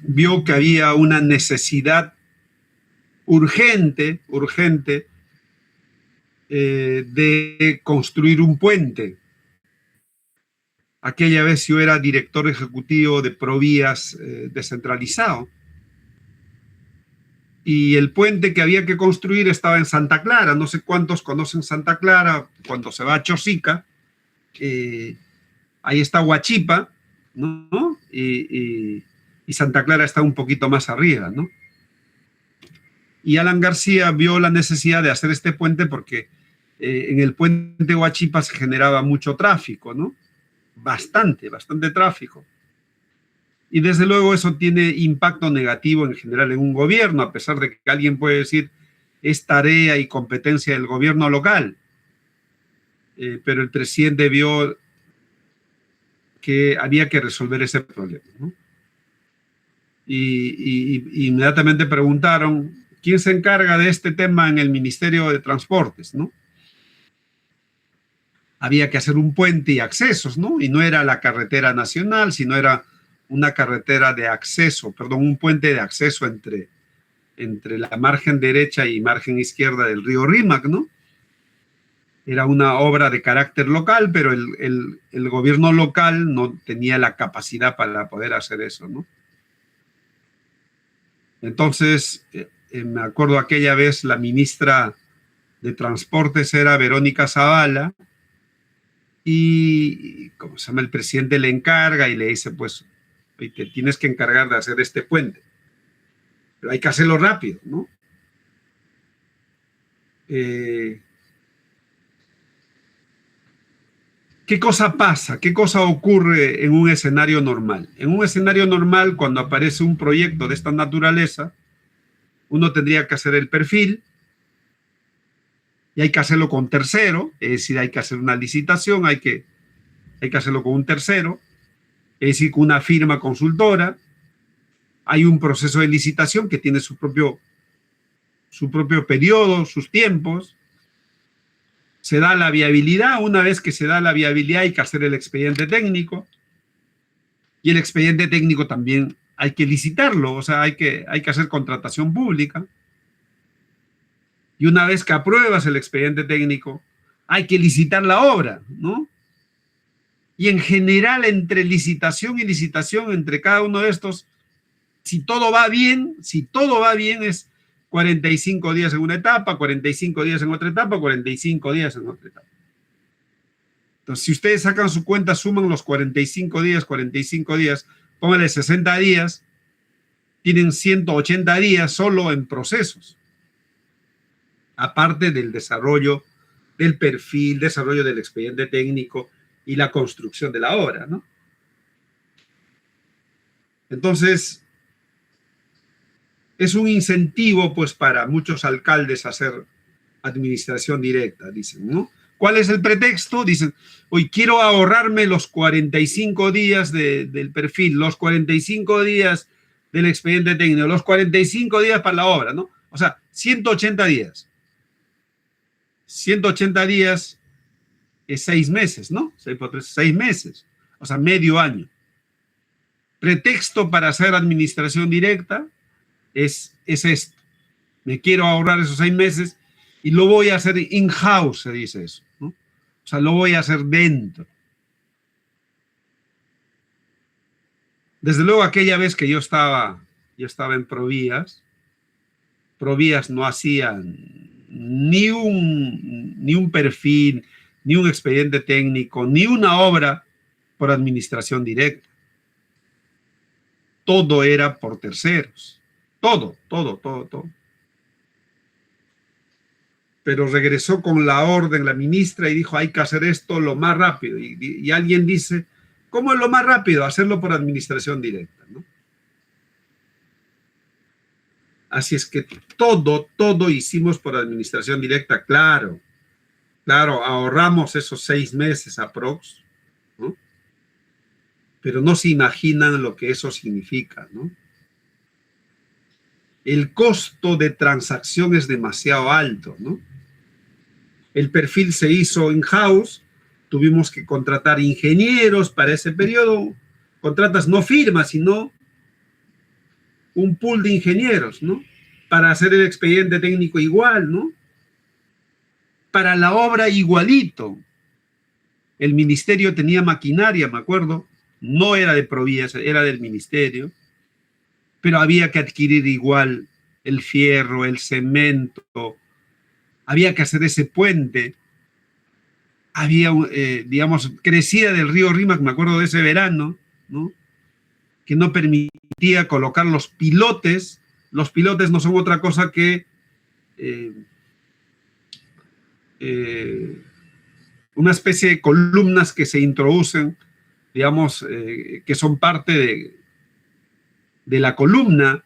vio que había una necesidad urgente de construir un puente. Aquella vez yo era director ejecutivo de Provías descentralizado. Y el puente que había que construir estaba en Santa Clara. No sé cuántos conocen Santa Clara. Cuando se va a Chosica, ahí está Huachipa, ¿no? Y Santa Clara está un poquito más arriba, ¿no? Y Alan García vio la necesidad de hacer este puente porque en el puente Huachipa se generaba mucho tráfico, ¿no? Bastante tráfico. Y desde luego eso tiene impacto negativo en general en un gobierno, a pesar de que alguien puede decir es tarea y competencia del gobierno local. pero el presidente vio que había que resolver ese problema, ¿no? Y inmediatamente preguntaron, ¿quién se encarga de este tema en el Ministerio de Transportes, ¿no? Había que hacer un puente y accesos, ¿no? Y no era la carretera nacional, sino era una carretera de acceso, perdón, un puente de acceso entre la margen derecha y margen izquierda del río Rímac, ¿no? Era una obra de carácter local, pero el gobierno local no tenía la capacidad para poder hacer eso, ¿no? Entonces, me acuerdo aquella vez la ministra de Transportes era Verónica Zavala, y como se llama, el presidente le encarga y le dice, pues, te tienes que encargar de hacer este puente, pero hay que hacerlo rápido, ¿no? ¿Qué cosa pasa? ¿Qué cosa ocurre en un escenario normal? En un escenario normal, cuando aparece un proyecto de esta naturaleza, uno tendría que hacer el perfil y hay que hacerlo con tercero, es decir, hay que hacer una licitación, hay que hacerlo con un tercero, es decir, con una firma consultora. Hay un proceso de licitación que tiene su propio periodo, sus tiempos. Se da la viabilidad. Una vez que se da la viabilidad hay que hacer el expediente técnico. Y el expediente técnico también hay que licitarlo, o sea, hay que hacer contratación pública. Y una vez que apruebas el expediente técnico, hay que licitar la obra, ¿no? Y en general, entre licitación y licitación, entre cada uno de estos, si todo va bien, es 45 días en una etapa, 45 días en otra etapa, 45 días en otra etapa. Entonces, si ustedes sacan su cuenta, suman los 45 días, pónganle 60 días, tienen 180 días solo en procesos. Aparte del desarrollo del perfil, desarrollo del expediente técnico y la construcción de la obra, ¿no? Entonces, es un incentivo, pues, para muchos alcaldes hacer administración directa, dicen, ¿no? ¿Cuál es el pretexto? Dicen, hoy quiero ahorrarme los 45 días del perfil, los 45 días del expediente técnico, los 45 días para la obra, ¿no? O sea, 180 días. 180 días es 6 meses, ¿no? 6 por 3, 6 meses, o sea, medio año. Pretexto para hacer administración directa es esto. Me quiero ahorrar esos 6 meses y lo voy a hacer in-house, se dice eso, ¿no? O sea, lo voy a hacer dentro. Desde luego, aquella vez que yo estaba en Provías no hacían ni un perfil, ni un expediente técnico, ni una obra por administración directa. Todo era por terceros. Todo. Pero regresó con la orden la ministra y dijo, hay que hacer esto lo más rápido. Y alguien dice, ¿cómo es lo más rápido? Hacerlo por administración directa, ¿no? Así es que todo hicimos por administración directa, claro, ahorramos esos 6 meses aprox, ¿no? Pero no se imaginan lo que eso significa, ¿no? El costo de transacción es demasiado alto, ¿no? El perfil se hizo in-house, tuvimos que contratar ingenieros para ese periodo, contratas no firmas, sino un pool de ingenieros, ¿no? Para hacer el expediente técnico igual, ¿no? Para la obra igualito. El ministerio tenía maquinaria, me acuerdo, no era de Provías, era del ministerio, pero había que adquirir igual el fierro, el cemento, había que hacer ese puente. Había, digamos, crecida del río Rímac, me acuerdo de ese verano, ¿no? Que no permitía colocar los pilotes. Los pilotes no son otra cosa que una especie de columnas que se introducen, digamos, que son parte de la columna,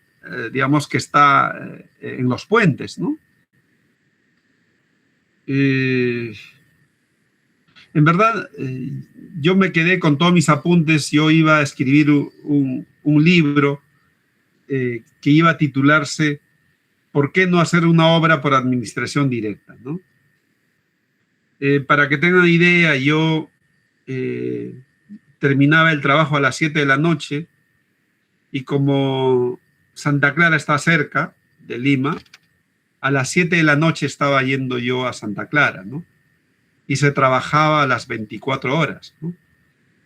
digamos, que está en los puentes, ¿no? En verdad, yo me quedé con todos mis apuntes. Yo iba a escribir un libro que iba a titularse ¿Por qué no hacer una obra por administración directa? ¿No? Para que tengan idea, yo terminaba el trabajo a las 7 de la noche y como Santa Clara está cerca de Lima, a las 7 de la noche estaba yendo yo a Santa Clara, ¿no? Y se trabajaba a las 24 horas, ¿no?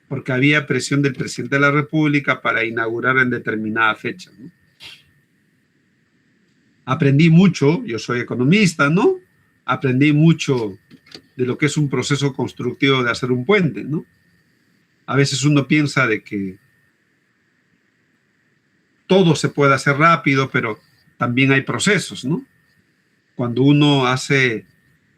Porque había presión del presidente de la República para inaugurar en determinada fecha, ¿no? Aprendí mucho, yo soy economista, ¿no? Aprendí mucho de lo que es un proceso constructivo de hacer un puente, ¿no? A veces uno piensa de que todo se puede hacer rápido, pero también hay procesos, ¿no? Cuando uno hace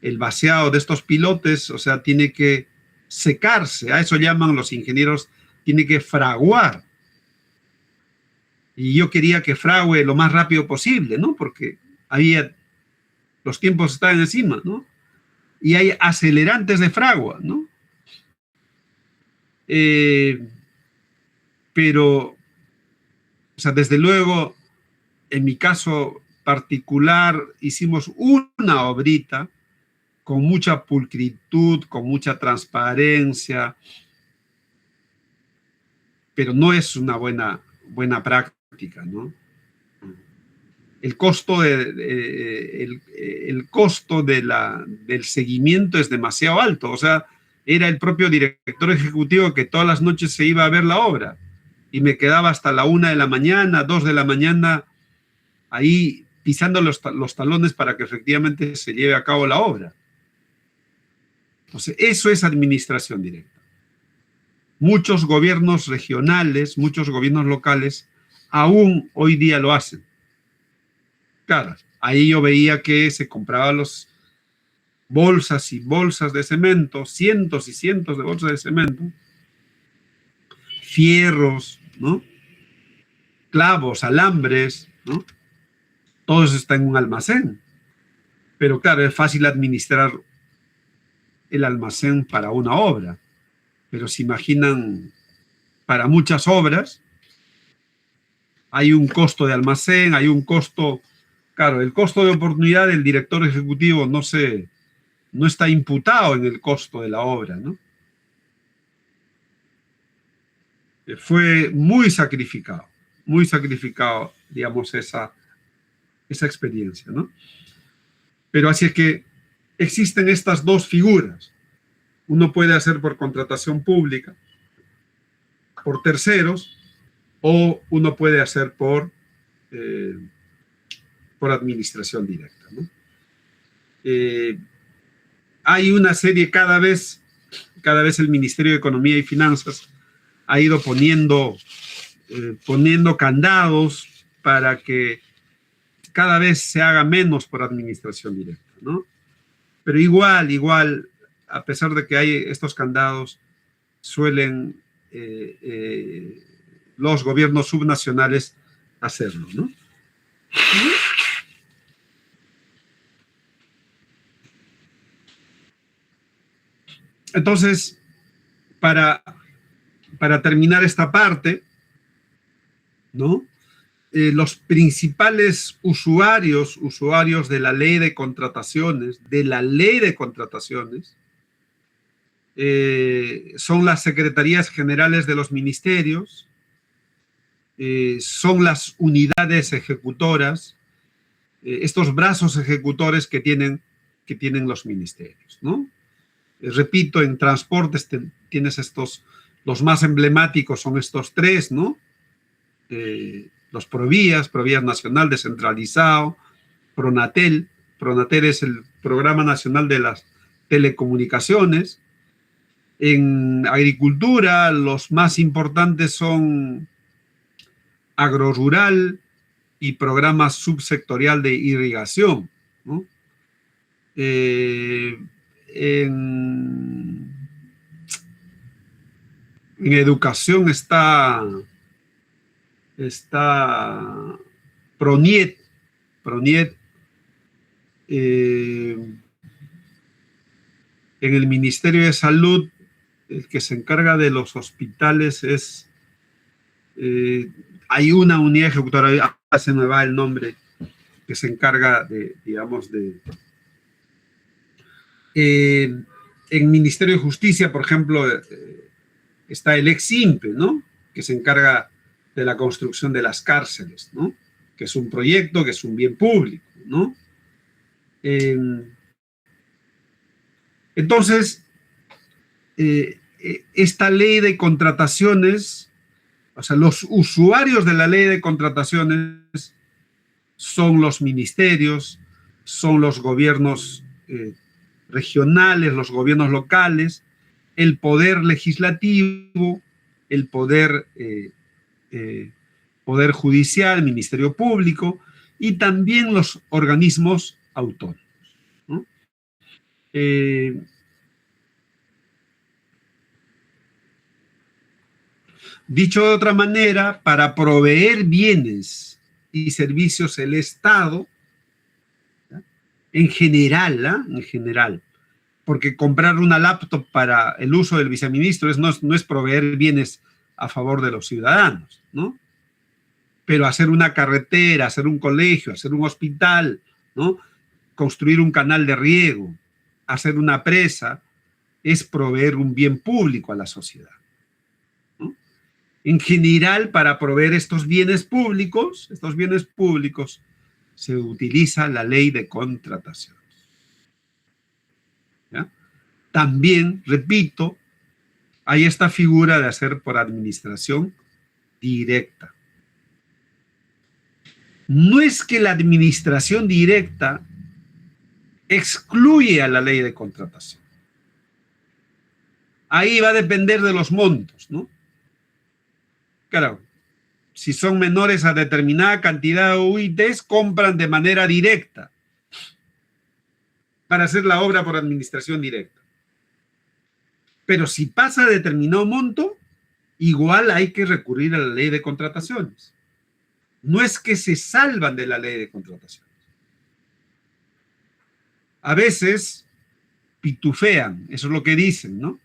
el vaciado de estos pilotes, o sea, tiene que secarse, a eso llaman los ingenieros, tiene que fraguar. Y yo quería que frague lo más rápido posible, ¿no? Porque los tiempos estaban encima, ¿no? Y hay acelerantes de fragua, ¿no? Pero, o sea, desde luego, en mi caso particular, hicimos una obrita con mucha pulcritud, con mucha transparencia, pero no es una buena práctica, ¿no? El costo, el costo del seguimiento es demasiado alto. O sea, era el propio director ejecutivo que todas las noches se iba a ver la obra y me quedaba hasta la 1 de la mañana, 2 de la mañana, ahí pisando los talones para que efectivamente se lleve a cabo la obra. Entonces, eso es administración directa. Muchos gobiernos regionales, muchos gobiernos locales, aún hoy día lo hacen. Claro, ahí yo veía que se compraban los bolsas y bolsas de cemento, cientos y cientos de bolsas de cemento, fierros, ¿no? Clavos, alambres, ¿no? Todo eso está en un almacén. Pero claro, es fácil administrar el almacén para una obra. Pero se imaginan, para muchas obras, hay un costo de almacén, hay un costo. Claro, el costo de oportunidad del director ejecutivo no está imputado en el costo de la obra, ¿no? Fue muy sacrificado, digamos, esa experiencia, ¿no? Pero así es que existen estas dos figuras. Uno puede hacer por contratación pública, por terceros, o uno puede hacer por administración directa, ¿no? Hay una serie cada vez el Ministerio de Economía y Finanzas ha ido poniendo candados para que cada vez se haga menos por administración directa, ¿no? Pero igual, a pesar de que hay estos candados, suelen los gobiernos subnacionales hacerlo, ¿no? Entonces, para terminar esta parte, ¿no? Los principales usuarios de la ley de contrataciones, son las secretarías generales de los ministerios, son las unidades ejecutoras, estos brazos ejecutores que tienen los ministerios, ¿no? Repito, en transportes tienes los más emblemáticos son estos tres, ¿no? Los Provías Nacional Descentralizado, Pronatel es el Programa Nacional de las Telecomunicaciones. En agricultura, los más importantes son Agrorural y Programa Subsectorial de Irrigación, ¿no? En educación está Proniet, En el Ministerio de Salud, el que se encarga de los hospitales es... hay una unidad ejecutora, se me va el nombre, que se encarga de, digamos, de... en Ministerio de Justicia, por ejemplo, está el ex-INPE, ¿no? Que se encarga de la construcción de las cárceles, ¿no? Que es un proyecto, que es un bien público, ¿no? Entonces, esta ley de contrataciones, o sea, los usuarios de la ley de contrataciones son los ministerios, son los gobiernos regionales, los gobiernos locales, el poder legislativo, el poder judicial, Ministerio Público, y también los organismos autónomos, ¿no? Dicho de otra manera, para proveer bienes y servicios el Estado, ¿ya? En general, porque comprar una laptop para el uso del viceministro no es proveer bienes a favor de los ciudadanos, ¿no? Pero hacer una carretera, hacer un colegio, hacer un hospital, ¿no? Construir un canal de riego, hacer una presa, es proveer un bien público a la sociedad, ¿no? En general, para proveer estos bienes públicos, se utiliza la ley de contratación. ¿Ya? También, repito, hay esta figura de hacer por administración directa. No es que la administración directa excluye a la ley de contratación. Ahí va a depender de los montos, ¿no? Claro, si son menores a determinada cantidad de UITs, compran de manera directa para hacer la obra por administración directa. Pero si pasa determinado monto, igual hay que recurrir a la ley de contrataciones. No es que se salvan de la ley de contrataciones. A veces pitufean, eso es lo que dicen, ¿no?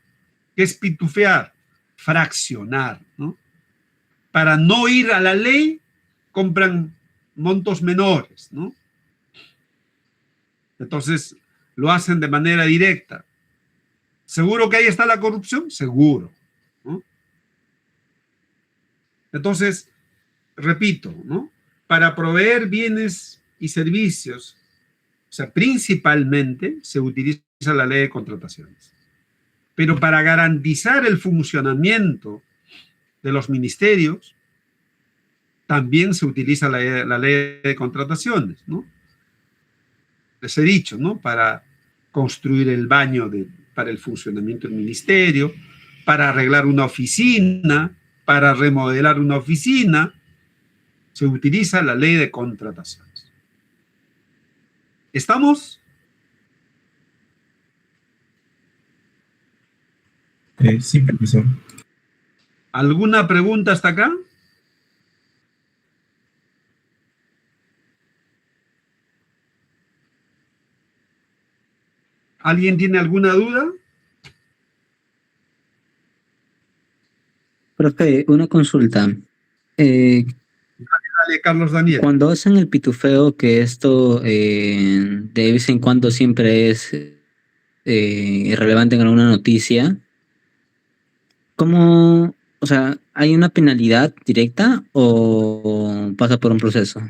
¿Qué es pitufear? Fraccionar, ¿no? Para no ir a la ley, compran montos menores, ¿no? Entonces, lo hacen de manera directa. ¿Seguro que ahí está la corrupción? Seguro, ¿no? Entonces, repito, ¿no? Para proveer bienes y servicios, o sea, principalmente se utiliza la ley de contrataciones. Pero para garantizar el funcionamiento de los ministerios, también se utiliza la ley de contrataciones, ¿no? Les he dicho, ¿no? Para construir el baño para el funcionamiento del ministerio, para arreglar una oficina, para remodelar una oficina, se utiliza la ley de contrataciones. ¿Estamos? Sí, profesor. ¿Alguna pregunta hasta acá? ¿Alguien tiene alguna duda? Profe, una consulta. Dale, Carlos Daniel. Cuando hacen el pitufeo, que esto de vez en cuando siempre es irrelevante en alguna noticia, ¿cómo, o sea, hay una penalidad directa o pasa por un proceso?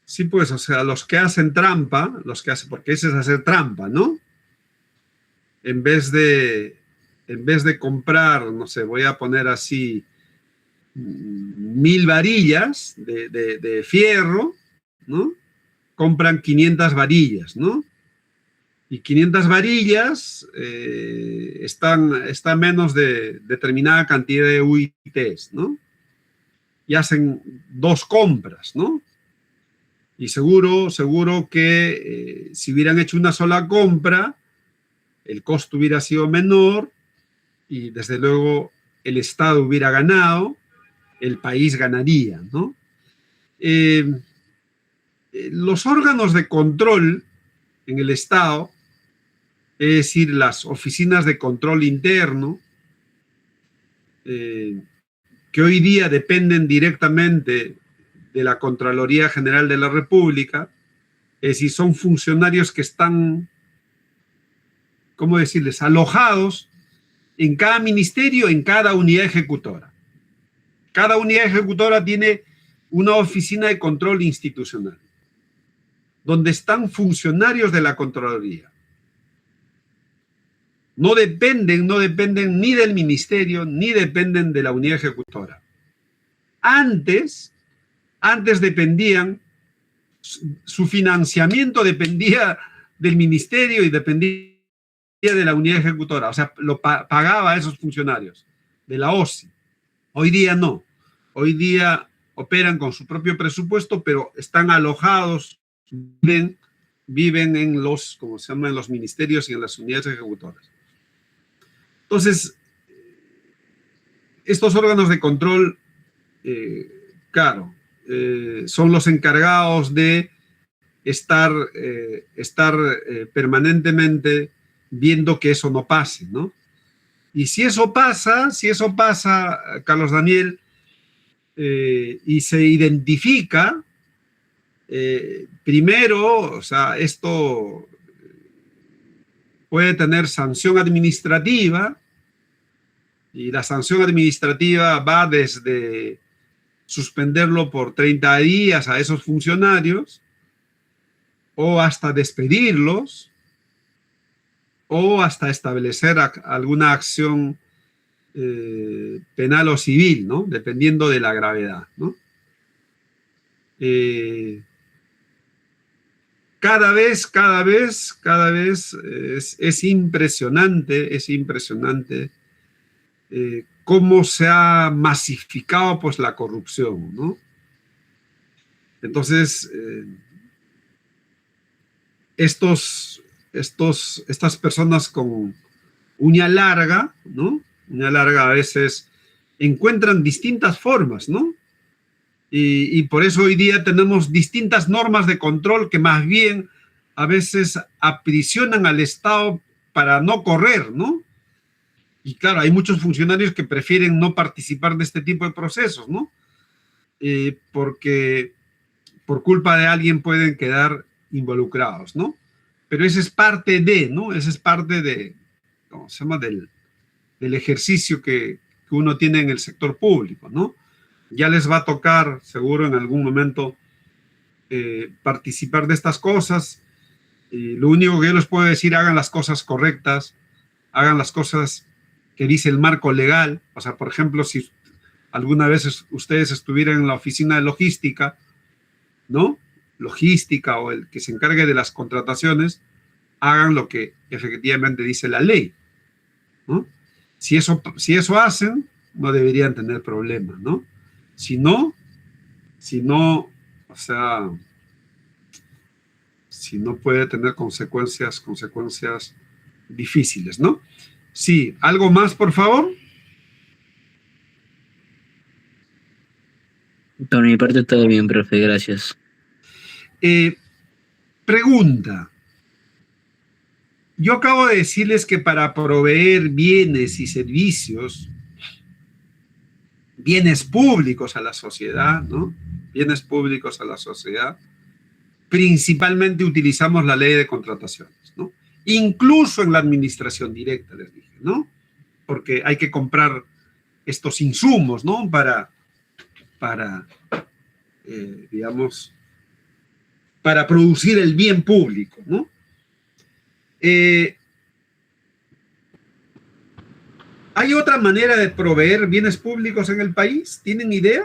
Sí, pues, o sea, los que hacen trampa, porque ese es hacer trampa, ¿no? En vez de comprar, no sé, voy a poner así 1000 varillas de fierro, ¿no? Compran 500 varillas, ¿no? Y 500 varillas están menos de determinada cantidad de UITs, ¿no? Y hacen 2 compras, ¿no? Y seguro que si hubieran hecho una sola compra, el costo hubiera sido menor y desde luego el Estado hubiera ganado, el país ganaría, ¿no? Los órganos de control en el Estado, es decir, las oficinas de control interno, que hoy día dependen directamente de la Contraloría General de la República, es decir, son funcionarios que están, ¿cómo decirles?, alojados en cada ministerio, en cada unidad ejecutora. Cada unidad ejecutora tiene una oficina de control institucional, donde están funcionarios de la Contraloría. No dependen ni del ministerio, ni dependen de la unidad ejecutora. Antes dependían, su financiamiento dependía del ministerio y dependía de la unidad ejecutora, o sea, lo pagaba a esos funcionarios de la OSI. Hoy día no. Hoy día operan con su propio presupuesto, pero están alojados, viven en los, como se llama, en los ministerios y en las unidades ejecutoras. Entonces, estos órganos de control, claro, son los encargados de estar permanentemente viendo que eso no pase, ¿no? Y si eso pasa, Carlos Daniel, y se identifica, primero, o sea, esto puede tener sanción administrativa, y la sanción administrativa va desde suspenderlo por 30 días a esos funcionarios, o hasta despedirlos, o hasta establecer alguna acción penal o civil, ¿no? Dependiendo de la gravedad, ¿no? Cada vez es impresionante cómo se ha masificado, pues, la corrupción, ¿no? Entonces, estas personas con uña larga, ¿no? Uña larga a veces encuentran distintas formas, ¿no? Y por eso hoy día tenemos distintas normas de control que más bien a veces aprisionan al Estado para no correr, ¿no? Y claro, hay muchos funcionarios que prefieren no participar de este tipo de procesos, ¿no? Porque por culpa de alguien pueden quedar involucrados, ¿no? Pero esa es parte de, ¿no? Esa es parte de, ¿cómo se llama?, del ejercicio que uno tiene en el sector público, ¿no? Ya les va a tocar, seguro, en algún momento participar de estas cosas. Lo único que yo les puedo decir, hagan las cosas correctas, hagan las cosas que dice el marco legal. O sea, por ejemplo, si alguna vez ustedes estuvieran en la oficina de logística, ¿no? Logística, o el que se encargue de las contrataciones, hagan lo que efectivamente dice la ley, ¿no? Si eso hacen, no deberían tener problema, ¿no? Si no, o sea, si no, puede tener consecuencias difíciles, ¿no? Sí, ¿algo más, por favor? Por mi parte todo bien, profe, gracias. Pregunta. Yo acabo de decirles que para proveer bienes y servicios, bienes públicos a la sociedad, ¿no? Bienes públicos a la sociedad, principalmente utilizamos la ley de contrataciones, ¿no? Incluso en la administración directa, les dije, ¿no? Porque hay que comprar estos insumos, ¿no? Para digamos, para producir el bien público, ¿no? ¿Hay otra manera de proveer bienes públicos en el país? ¿Tienen idea?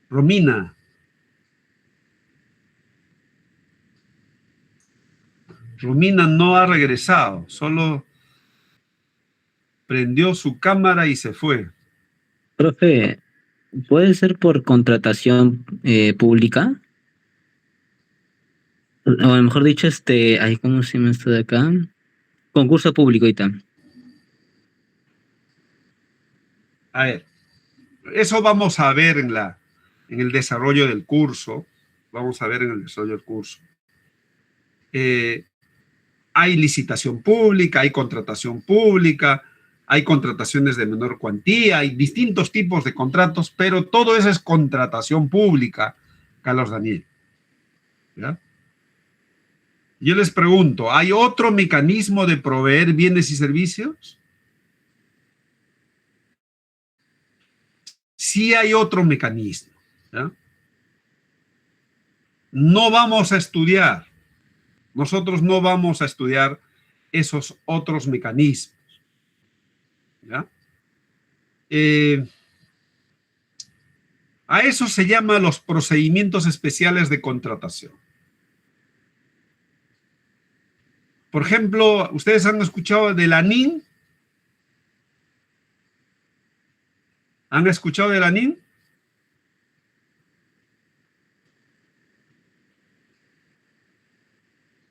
Romina. Romina no ha regresado, solo prendió su cámara y se fue. Profe, ¿puede ser por contratación pública? O mejor dicho, ¿cómo se llama esto de acá? concurso público ahorita. A ver, eso vamos a ver en el desarrollo del curso. Vamos a ver en el desarrollo del curso. Hay licitación pública, hay contratación pública, hay contrataciones de menor cuantía, hay distintos tipos de contratos, pero todo eso es contratación pública, Carlos Daniel. ¿Ya? Yo les pregunto, ¿hay otro mecanismo de proveer bienes y servicios? Sí hay otro mecanismo. ¿Ya? No vamos a estudiar, nosotros no vamos a estudiar esos otros mecanismos. ¿Ya? A eso se llama los procedimientos especiales de contratación. Por ejemplo, ¿ustedes han escuchado de la ANIN? ¿Han escuchado de la ANIN?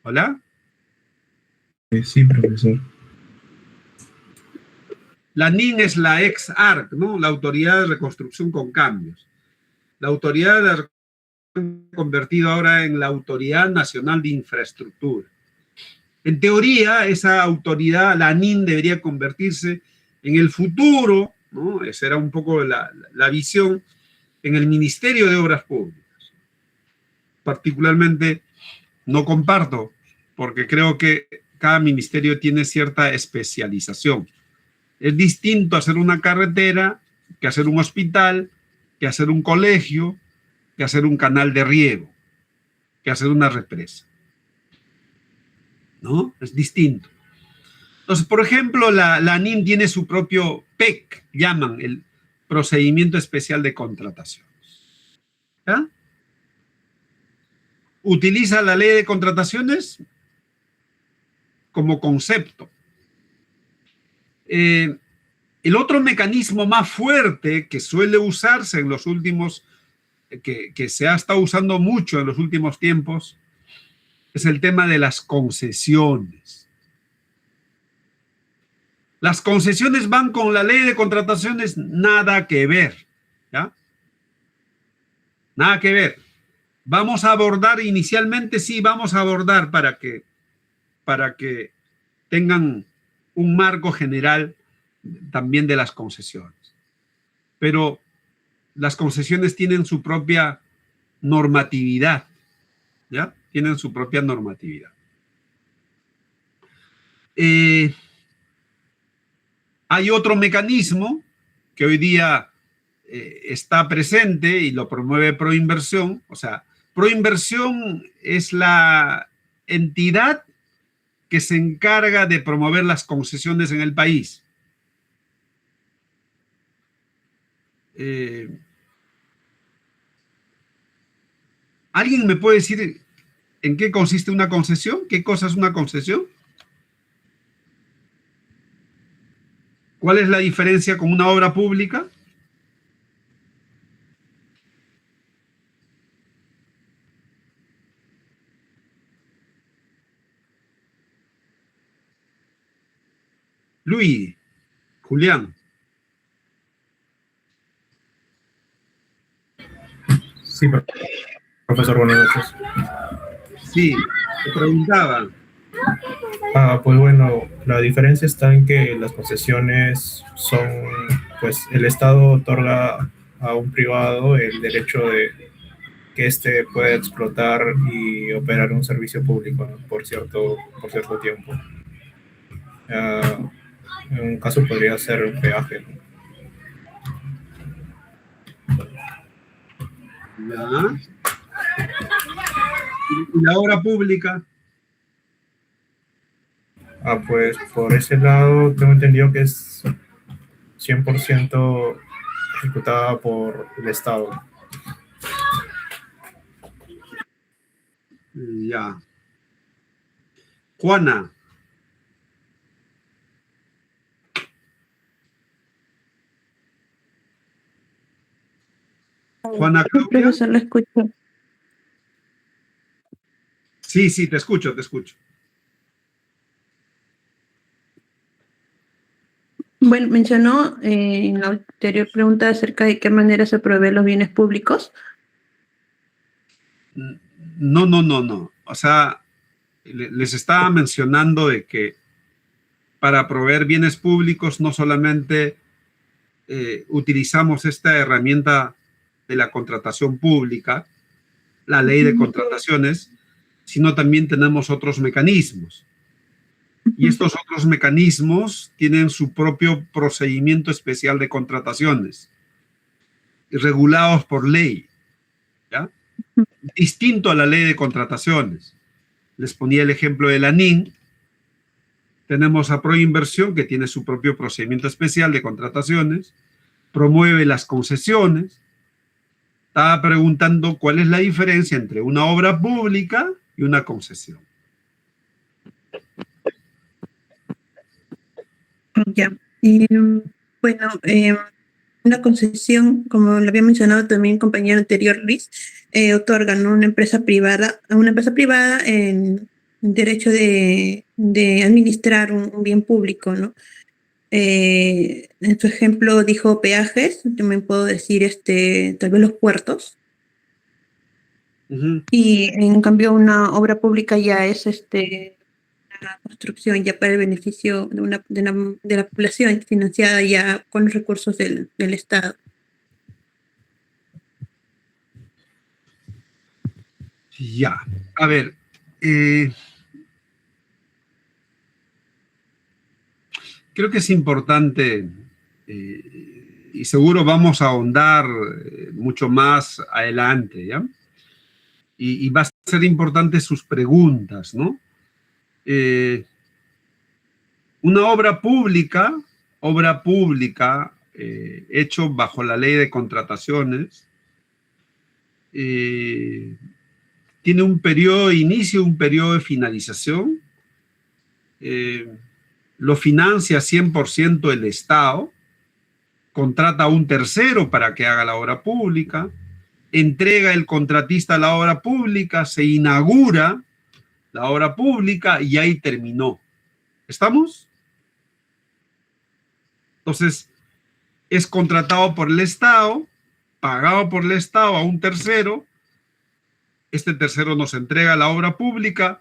¿Hola? Sí, profesor. La ANIN es la ex-ARC, ¿no? La Autoridad de Reconstrucción con Cambios. La autoridad la han convertido ahora en la Autoridad Nacional de Infraestructura. En teoría, esa autoridad, la ANIN, debería convertirse en el futuro, ¿no? Esa era un poco la visión, en el Ministerio de Obras Públicas. Particularmente, no comparto, porque creo que cada ministerio tiene cierta especialización. Es distinto hacer una carretera que hacer un hospital, que hacer un colegio, que hacer un canal de riego, que hacer una represa. ¿No? Es distinto. Entonces, por ejemplo, la ANIN tiene su propio PEC, llaman el Procedimiento Especial de Contratación. ¿Ya? Utiliza la ley de contrataciones como concepto. El otro mecanismo más fuerte que suele usarse en los últimos, que se ha estado usando mucho en los últimos tiempos, es el tema de las concesiones. Las concesiones van con la ley de contrataciones, nada que ver, ¿ya? Nada que ver. Vamos a abordar inicialmente, sí, vamos a abordar para que tengan un marco general también de las concesiones. Pero las concesiones tienen su propia normatividad, ¿ya? Tienen su propia normatividad. Hay otro mecanismo que hoy día está presente y lo promueve Proinversión. O sea, Proinversión es la entidad que se encarga de promover las concesiones en el país. ¿Alguien me puede decir en qué consiste una concesión? ¿Qué cosa es una concesión? ¿Cuál es la diferencia con una obra pública? Luis, Julián. Sí, profesor, buenas noches. Sí, te preguntaba. Pues bueno, la diferencia está en que las concesiones son, pues el Estado otorga a un privado el derecho de que éste pueda explotar y operar un servicio público, ¿no? por cierto tiempo. En un caso podría ser un peaje, ¿no? Ya. ¿Y la obra pública? Pues por ese lado tengo entendido que es 100% ejecutada por el Estado. Ya. Juana. Juana Claudia. Profesor, lo escucho. Sí, te escucho. Bueno, mencionó en la anterior pregunta acerca de qué manera se proveen los bienes públicos. No. O sea, les estaba mencionando de que para proveer bienes públicos no solamente utilizamos esta herramienta de la contratación pública, la ley de contrataciones, sino también tenemos otros mecanismos. Y estos otros mecanismos tienen su propio procedimiento especial de contrataciones, regulados por ley, ¿ya? Distinto a la ley de contrataciones. Les ponía el ejemplo de la NIN. Tenemos a Proinversión, que tiene su propio procedimiento especial de contrataciones, promueve las concesiones. Estaba preguntando cuál es la diferencia entre una obra pública y una concesión. Ya. Bueno, una concesión, como lo había mencionado también el compañero anterior, Luis, otorga, ¿no?, a una empresa privada en derecho de administrar un bien público, ¿no? En su ejemplo dijo peajes, también puedo decir tal vez los puertos. Y en cambio una obra pública ya es la construcción ya para el beneficio de la población, financiada ya con los recursos del Estado. Ya, a ver, creo que es importante y seguro vamos a ahondar mucho más adelante, ¿ya? Y va a ser importante sus preguntas, ¿no? Una obra pública hecho bajo la ley de contrataciones, tiene un periodo de inicio y un periodo de finalización. Lo financia 100% el Estado, contrata a un tercero para que haga la obra pública, entrega el contratista a la obra pública, se inaugura la obra pública y ahí terminó. ¿Estamos? Entonces, es contratado por el Estado, pagado por el Estado a un tercero. Este tercero nos entrega la obra pública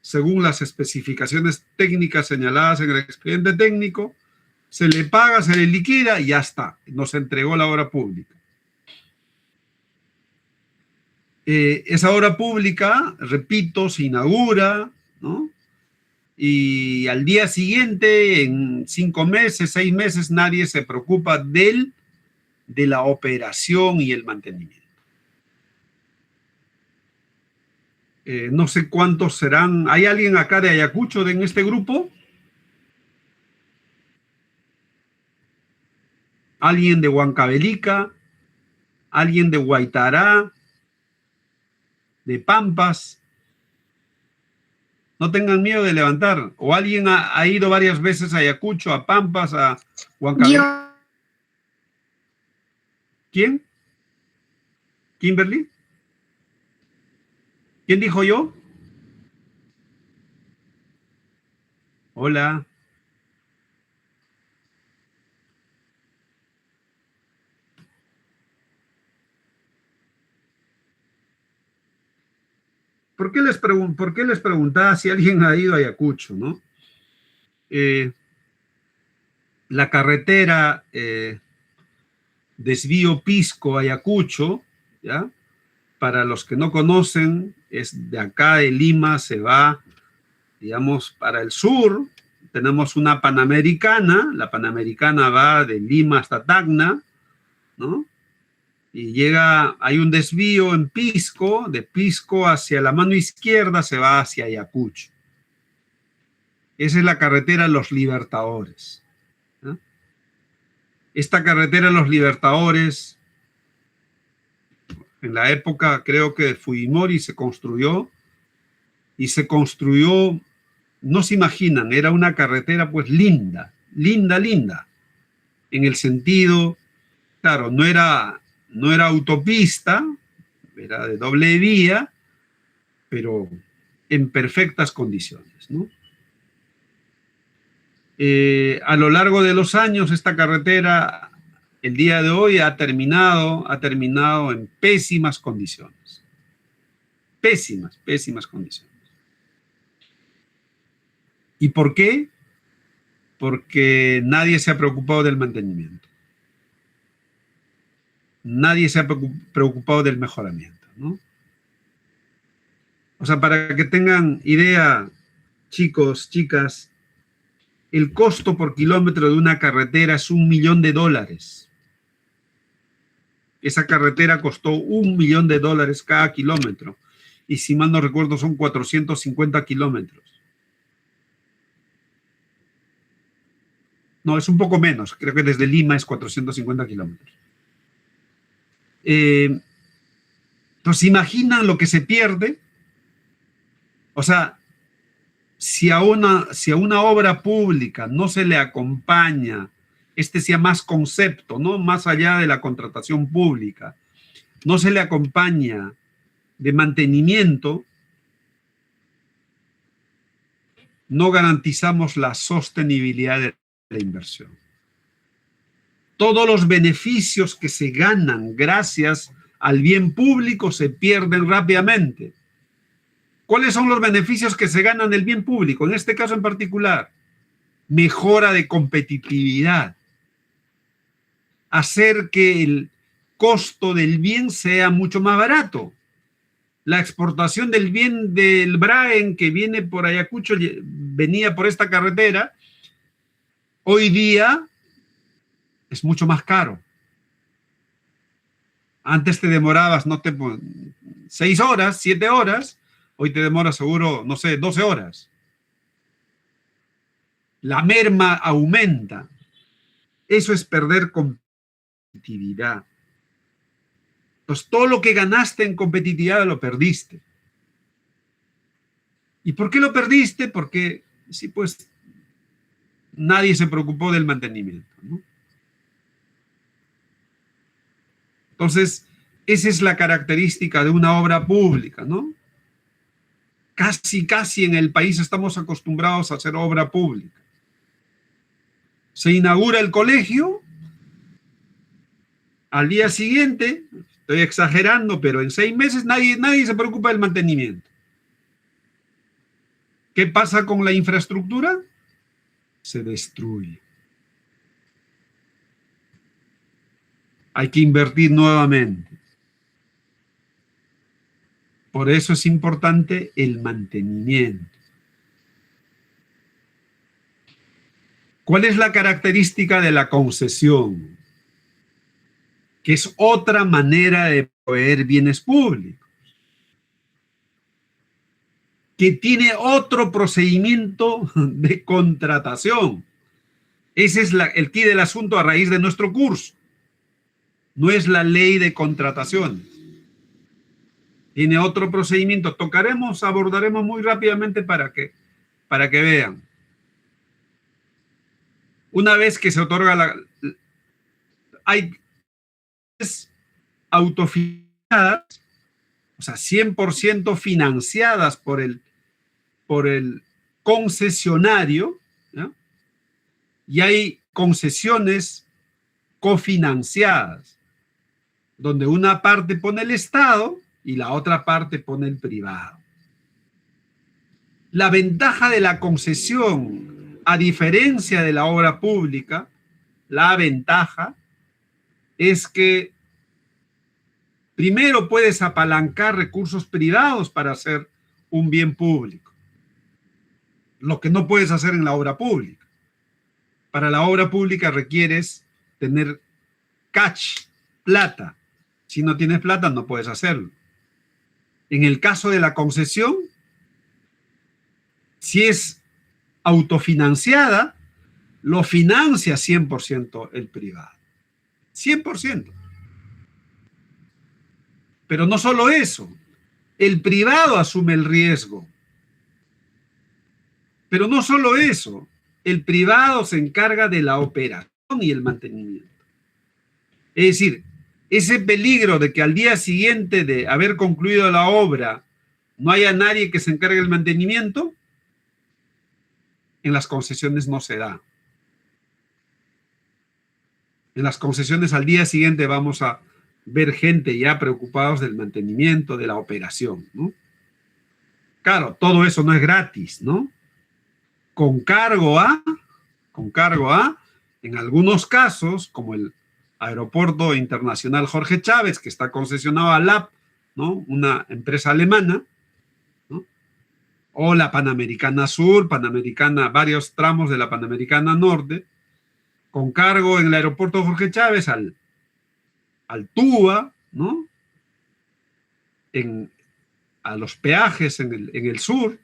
según las especificaciones técnicas señaladas en el expediente técnico. Se le paga, se le liquida y ya está. Nos entregó la obra pública. Esa obra pública, repito, se inaugura, ¿no? Y al día siguiente, en 5 meses, 6 meses, nadie se preocupa de la operación y el mantenimiento. No sé cuántos serán. ¿Hay alguien acá de Ayacucho en este grupo? ¿Alguien de Huancavelica? ¿Alguien de Huaytará? ¿De Pampas? No tengan miedo de levantar. ¿O alguien ha ido varias veces a Ayacucho, a Pampas, a Huancavelica? ¿Quién? ¿Kimberly? ¿Quién dijo yo? Hola. ¿Por qué les preguntaba si alguien ha ido a Ayacucho, no? La carretera desvío Pisco-Ayacucho, ¿ya? Para los que no conocen, es de acá de Lima, se va, digamos, para el sur. Tenemos una Panamericana, la Panamericana va de Lima hasta Tacna, ¿no? Y hay un desvío en Pisco, de Pisco hacia la mano izquierda se va hacia Ayacucho. Esa es la carretera Los Libertadores, ¿no? Esta carretera Los Libertadores, en la época creo que de Fujimori se construyó, no se imaginan, era una carretera pues linda, en el sentido, claro, no era autopista, era de doble vía, pero en perfectas condiciones, ¿no? A lo largo de los años, esta carretera, el día de hoy, ha terminado en pésimas condiciones. Pésimas condiciones. ¿Y por qué? Porque nadie se ha preocupado del mantenimiento. Nadie se ha preocupado del mejoramiento, ¿no? O sea, para que tengan idea, chicos, chicas, el costo por kilómetro de una carretera es $1 millón. Esa carretera costó $1 millón cada kilómetro. Y si mal no recuerdo, son 450 kilómetros. No, es un poco menos. Creo que desde Lima es 450 kilómetros. Entonces, ¿imaginan lo que se pierde? O sea, si a una obra pública no se le acompaña, sea más concepto, ¿no? Más allá de la contratación pública, no se le acompaña de mantenimiento, no garantizamos la sostenibilidad de la inversión. Todos los beneficios que se ganan gracias al bien público se pierden rápidamente. ¿Cuáles son los beneficios que se ganan del bien público? En este caso en particular, mejora de competitividad, hacer que el costo del bien sea mucho más barato. La exportación del bien del Braen que viene por Ayacucho, venía por esta carretera, hoy día es mucho más caro. Antes te demorabas, 6 horas, 7 horas, hoy te demora seguro, no sé, 12 horas. La merma aumenta. Eso es perder competitividad. Entonces, todo lo que ganaste en competitividad lo perdiste. ¿Y por qué lo perdiste? Porque, sí, pues, nadie se preocupó del mantenimiento, ¿no? Entonces, esa es la característica de una obra pública, ¿no? Casi en el país estamos acostumbrados a hacer obra pública. Se inaugura el colegio, al día siguiente, estoy exagerando, pero en 6 meses nadie se preocupa del mantenimiento. ¿Qué pasa con la infraestructura? Se destruye. Hay que invertir nuevamente. Por eso es importante el mantenimiento. ¿Cuál es la característica de la concesión? Que es otra manera de proveer bienes públicos. Que tiene otro procedimiento de contratación. Ese es el quid del asunto a raíz de nuestro curso. No es la ley de contrataciones. Tiene otro procedimiento. Abordaremos muy rápidamente para que vean. Una vez que se otorga hay autofinanciadas, o sea, 100% financiadas por el concesionario, ¿no? Y hay concesiones cofinanciadas, donde una parte pone el Estado y la otra parte pone el privado. La ventaja de la concesión, a diferencia de la obra pública, la ventaja es que primero puedes apalancar recursos privados para hacer un bien público, lo que no puedes hacer en la obra pública. Para la obra pública requieres tener cash, plata. Si no tienes plata, no puedes hacerlo. En el caso de la concesión, si es autofinanciada, lo financia 100% el privado. 100%. Pero no solo eso, el privado asume el riesgo. Pero no solo eso, el privado se encarga de la operación y el mantenimiento. Es decir, ese peligro de que al día siguiente de haber concluido la obra no haya nadie que se encargue del mantenimiento, en las concesiones no se da. En las concesiones al día siguiente vamos a ver gente ya preocupados del mantenimiento, de la operación, ¿no? Claro, todo eso no es gratis, ¿no? Con cargo a, en algunos casos, como el Aeropuerto Internacional Jorge Chávez, que está concesionado a LAP, ¿no? Una empresa alemana, ¿no? O la Panamericana Sur, varios tramos de la Panamericana Norte, con cargo en el Aeropuerto Jorge Chávez al TUA, ¿no? A los peajes en el sur.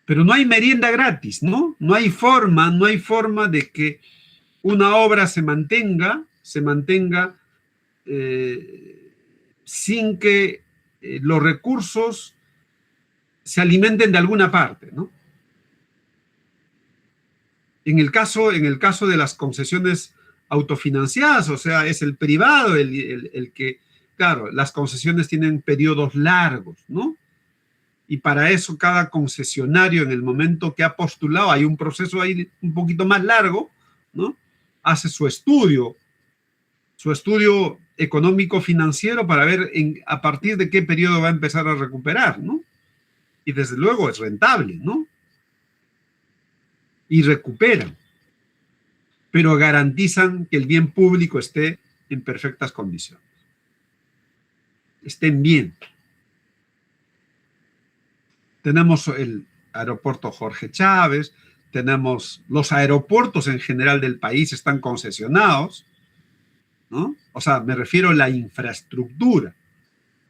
Pero no hay merienda gratis, ¿no? No hay forma de que una obra se mantenga sin que los recursos se alimenten de alguna parte, ¿no? En el caso de las concesiones autofinanciadas, o sea, es el privado el que, claro, las concesiones tienen periodos largos, ¿no? Y para eso cada concesionario en el momento que ha postulado, hay un proceso ahí un poquito más largo, ¿no? Hace su estudio económico-financiero para ver a partir de qué periodo va a empezar a recuperar, ¿no? Y desde luego es rentable, ¿no? Y recuperan, pero garantizan que el bien público esté en perfectas condiciones, estén bien. Tenemos el aeropuerto Jorge Chávez, tenemos los aeropuertos en general del país están concesionados, ¿no? O sea, me refiero a la infraestructura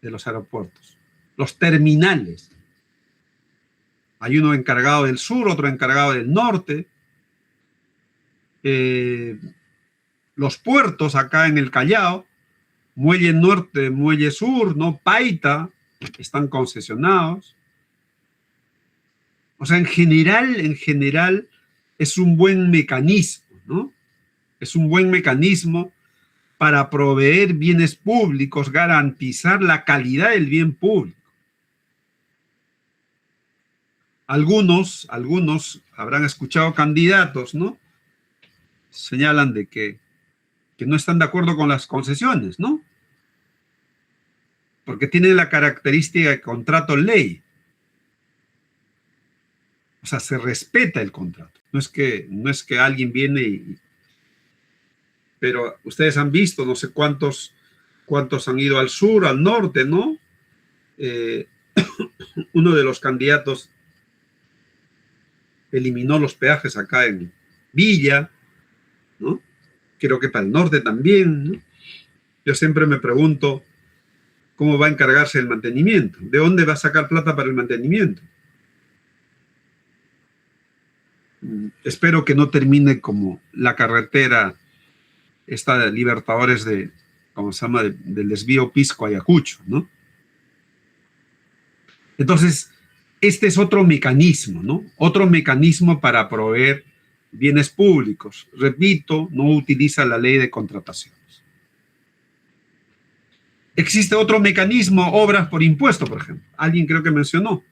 de los aeropuertos, los terminales. Hay uno encargado del sur, otro encargado del norte. Los puertos acá en el Callao, Muelle Norte, Muelle Sur, ¿no? Paita, están concesionados. O sea, en general es un buen mecanismo, ¿no? Es un buen mecanismo para proveer bienes públicos, garantizar la calidad del bien público. Algunos habrán escuchado candidatos, ¿no? Señalan de que no están de acuerdo con las concesiones, ¿no? Porque tienen la característica de contrato ley. O sea, se respeta el contrato. No es que alguien viene pero ustedes han visto, no sé cuántos han ido al sur, al norte, ¿no? Uno de los candidatos eliminó los peajes acá en Villa, ¿no? Creo que para el norte también, ¿no? Yo siempre me pregunto cómo va a encargarse el mantenimiento, de dónde va a sacar plata para el mantenimiento. Espero que no termine como la carretera esta de Libertadores ¿cómo se llama? Del desvío Pisco-Ayacucho, ¿no? Entonces, este es otro mecanismo, ¿no? Otro mecanismo para proveer bienes públicos. Repito, no utiliza la ley de contrataciones. Existe otro mecanismo, obras por impuesto, por ejemplo. Alguien creo que mencionó.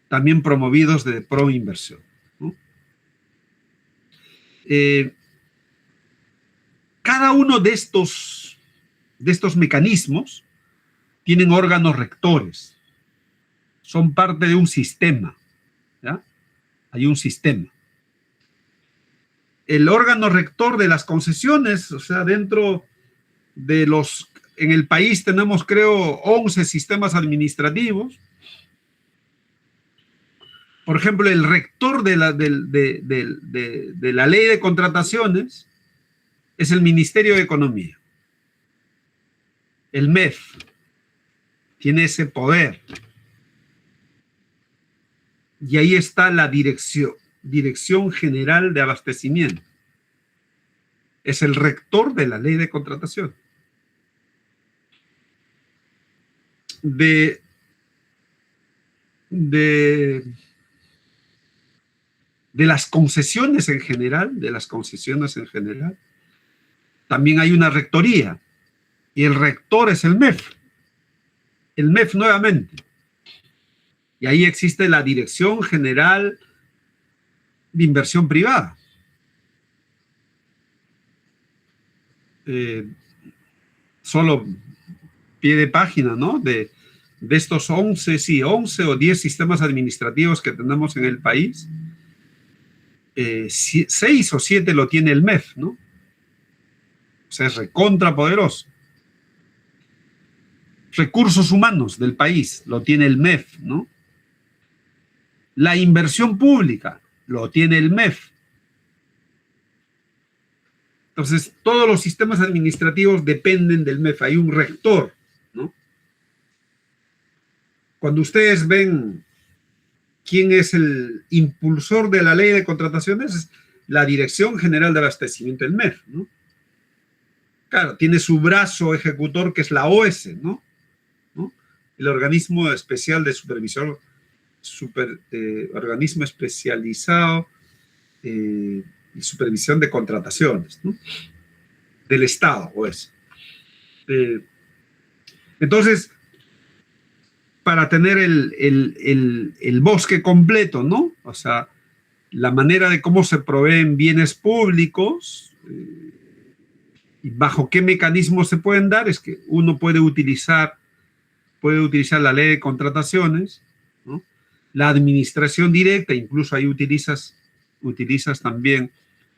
También promovidos de Proinversión, ¿no? Cada uno de estos mecanismos tienen órganos rectores. Son parte de un sistema, ¿ya? Hay un sistema. El órgano rector de las concesiones, o sea, dentro de en el país tenemos, creo, 11 sistemas administrativos. Por ejemplo, el rector de la ley de contrataciones es el Ministerio de Economía. El MEF tiene ese poder. Y ahí está la Dirección General de Abastecimiento. Es el rector de la ley de contratación. De las concesiones en general, también hay una rectoría. Y el rector es el MEF. El MEF nuevamente. Y ahí existe la Dirección General de Inversión Privada. solo pie de página, ¿no? De estos 11 o 10 sistemas administrativos que tenemos en el país, 6 o 7 lo tiene el MEF, ¿no? O sea, es recontrapoderoso. Recursos humanos del país lo tiene el MEF, ¿no? La inversión pública lo tiene el MEF. Entonces, todos los sistemas administrativos dependen del MEF. Hay un rector, ¿no? Cuando ustedes ven quién es el impulsor de la ley de contrataciones, es la Dirección General de Abastecimiento del MEF, ¿no? Claro, tiene su brazo ejecutor, que es la OES, ¿no? El organismo especial de supervisión, organismo especializado y supervisión de contrataciones, ¿no? Del Estado, OES. Entonces, para tener el bosque completo, ¿no? O sea, la manera de cómo se proveen bienes públicos y bajo qué mecanismos se pueden dar, es que uno puede utilizar la ley de contrataciones, ¿no? La administración directa, incluso ahí utilizas también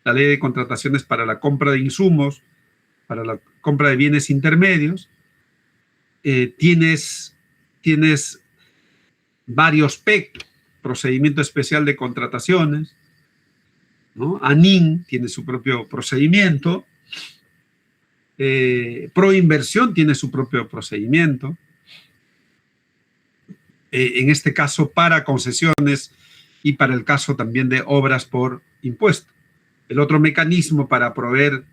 la ley de contrataciones para la compra de insumos, para la compra de bienes intermedios. Tienes varios PEC, procedimiento especial de contrataciones, ¿no? ANIN tiene su propio procedimiento, Proinversión tiene su propio procedimiento, en este caso para concesiones y para el caso también de obras por impuesto. El otro mecanismo para proveer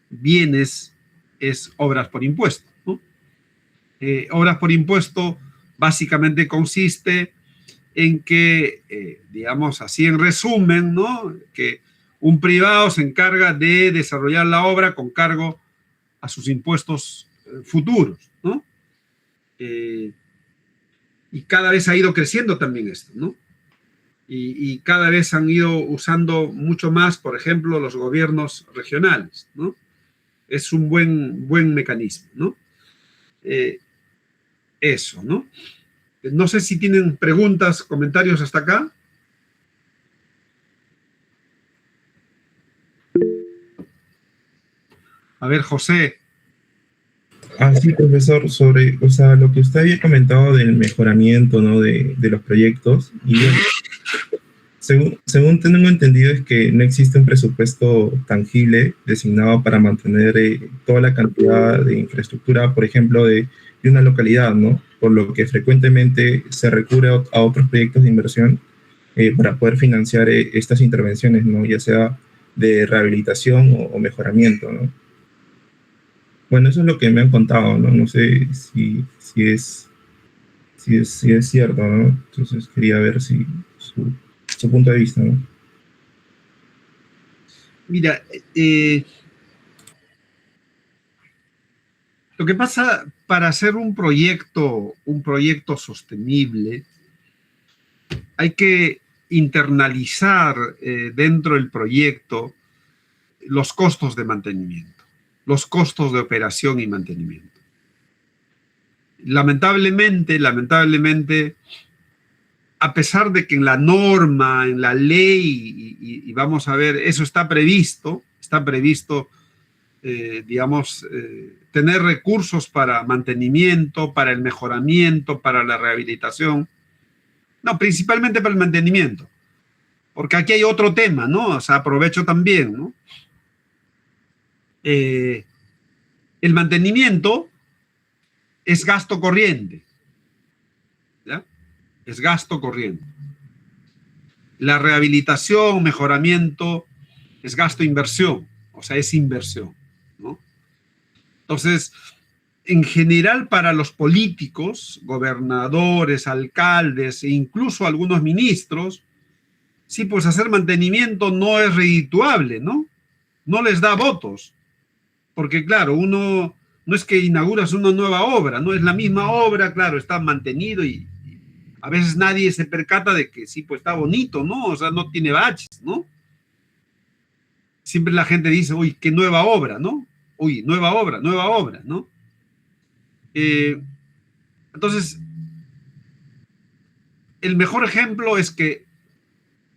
bienes es obras por impuesto, ¿no? Obras por impuesto básicamente consiste en que, digamos así en resumen, ¿no? Que un privado se encarga de desarrollar la obra con cargo a sus impuestos futuros, ¿no? Y cada vez ha ido creciendo también esto, ¿no? Y cada vez han ido usando mucho más, por ejemplo, los gobiernos regionales, ¿no? Es un buen mecanismo, ¿no? Eso, ¿no? No sé si tienen preguntas, comentarios hasta acá. A ver, José. Sí, profesor, sobre, o sea, lo que usted había comentado del mejoramiento, ¿no? de los proyectos, y bueno, según tengo entendido es que no existe un presupuesto tangible designado para mantener toda la cantidad de infraestructura, por ejemplo, de una localidad, ¿no? Por lo que frecuentemente se recurre a otros proyectos de inversión para poder financiar estas intervenciones, ¿no? Ya sea de rehabilitación o mejoramiento, ¿no? Bueno, eso es lo que me han contado, ¿no? No sé si es cierto, ¿no? Entonces quería ver si su punto de vista, ¿no? Mira, lo que pasa para hacer un proyecto sostenible, hay que internalizar dentro del proyecto los costos de mantenimiento, los costos de operación y mantenimiento. Lamentablemente, a pesar de que en la norma, en la ley, y vamos a ver, eso está previsto, tener recursos para mantenimiento, para el mejoramiento, para la rehabilitación. No, principalmente para el mantenimiento, porque aquí hay otro tema, ¿no? O sea, aprovecho también, ¿no? El mantenimiento es gasto corriente, ¿ya? Es gasto corriente. La rehabilitación, mejoramiento, es gasto inversión, o sea, es inversión, ¿no? Entonces, en general para los políticos, gobernadores, alcaldes e incluso algunos ministros, sí, pues hacer mantenimiento no es redituable, ¿no? No les da votos, porque claro, uno no es que inauguras una nueva obra, no es la misma obra, claro, está mantenido y a veces nadie se percata de que sí, pues está bonito, ¿no? O sea, no tiene baches, ¿no? Siempre la gente dice, uy, qué nueva obra, ¿no? uy, nueva obra, ¿no? Entonces, el mejor ejemplo es que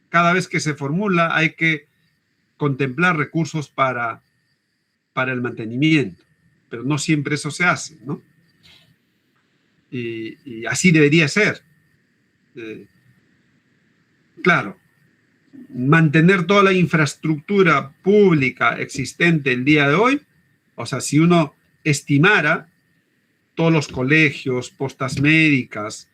cada vez que se formula hay que contemplar recursos para el mantenimiento, pero no siempre eso se hace, ¿no? Y así debería ser. Claro, mantener toda la infraestructura pública existente el día de hoy, o sea, si uno estimara todos los colegios, postas médicas,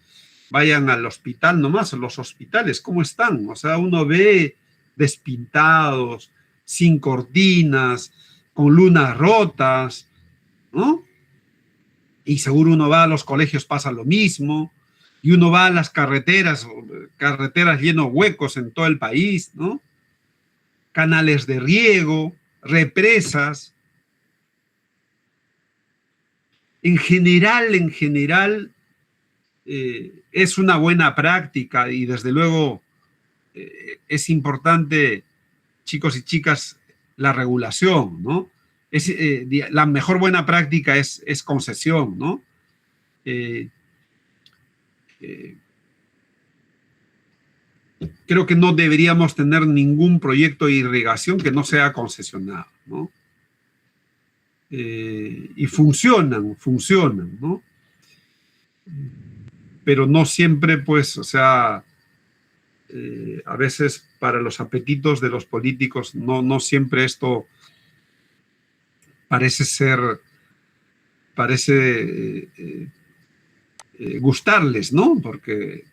vayan al hospital nomás, los hospitales, ¿cómo están? O sea, uno ve despintados, sin cortinas, con lunas rotas, ¿no? Y seguro uno va a los colegios, pasa lo mismo, y uno va a las carreteras llenos de huecos en todo el país, ¿no? Canales de riego, represas. En general, es una buena práctica y desde luego es importante, chicos y chicas, la regulación, ¿no? La mejor buena práctica es concesión, ¿no? Creo que no deberíamos tener ningún proyecto de irrigación que no sea concesionado, ¿no? Y funcionan, ¿no? Pero no siempre, pues, o sea, a veces para los apetitos de los políticos no siempre esto parece gustarles, ¿no? Porque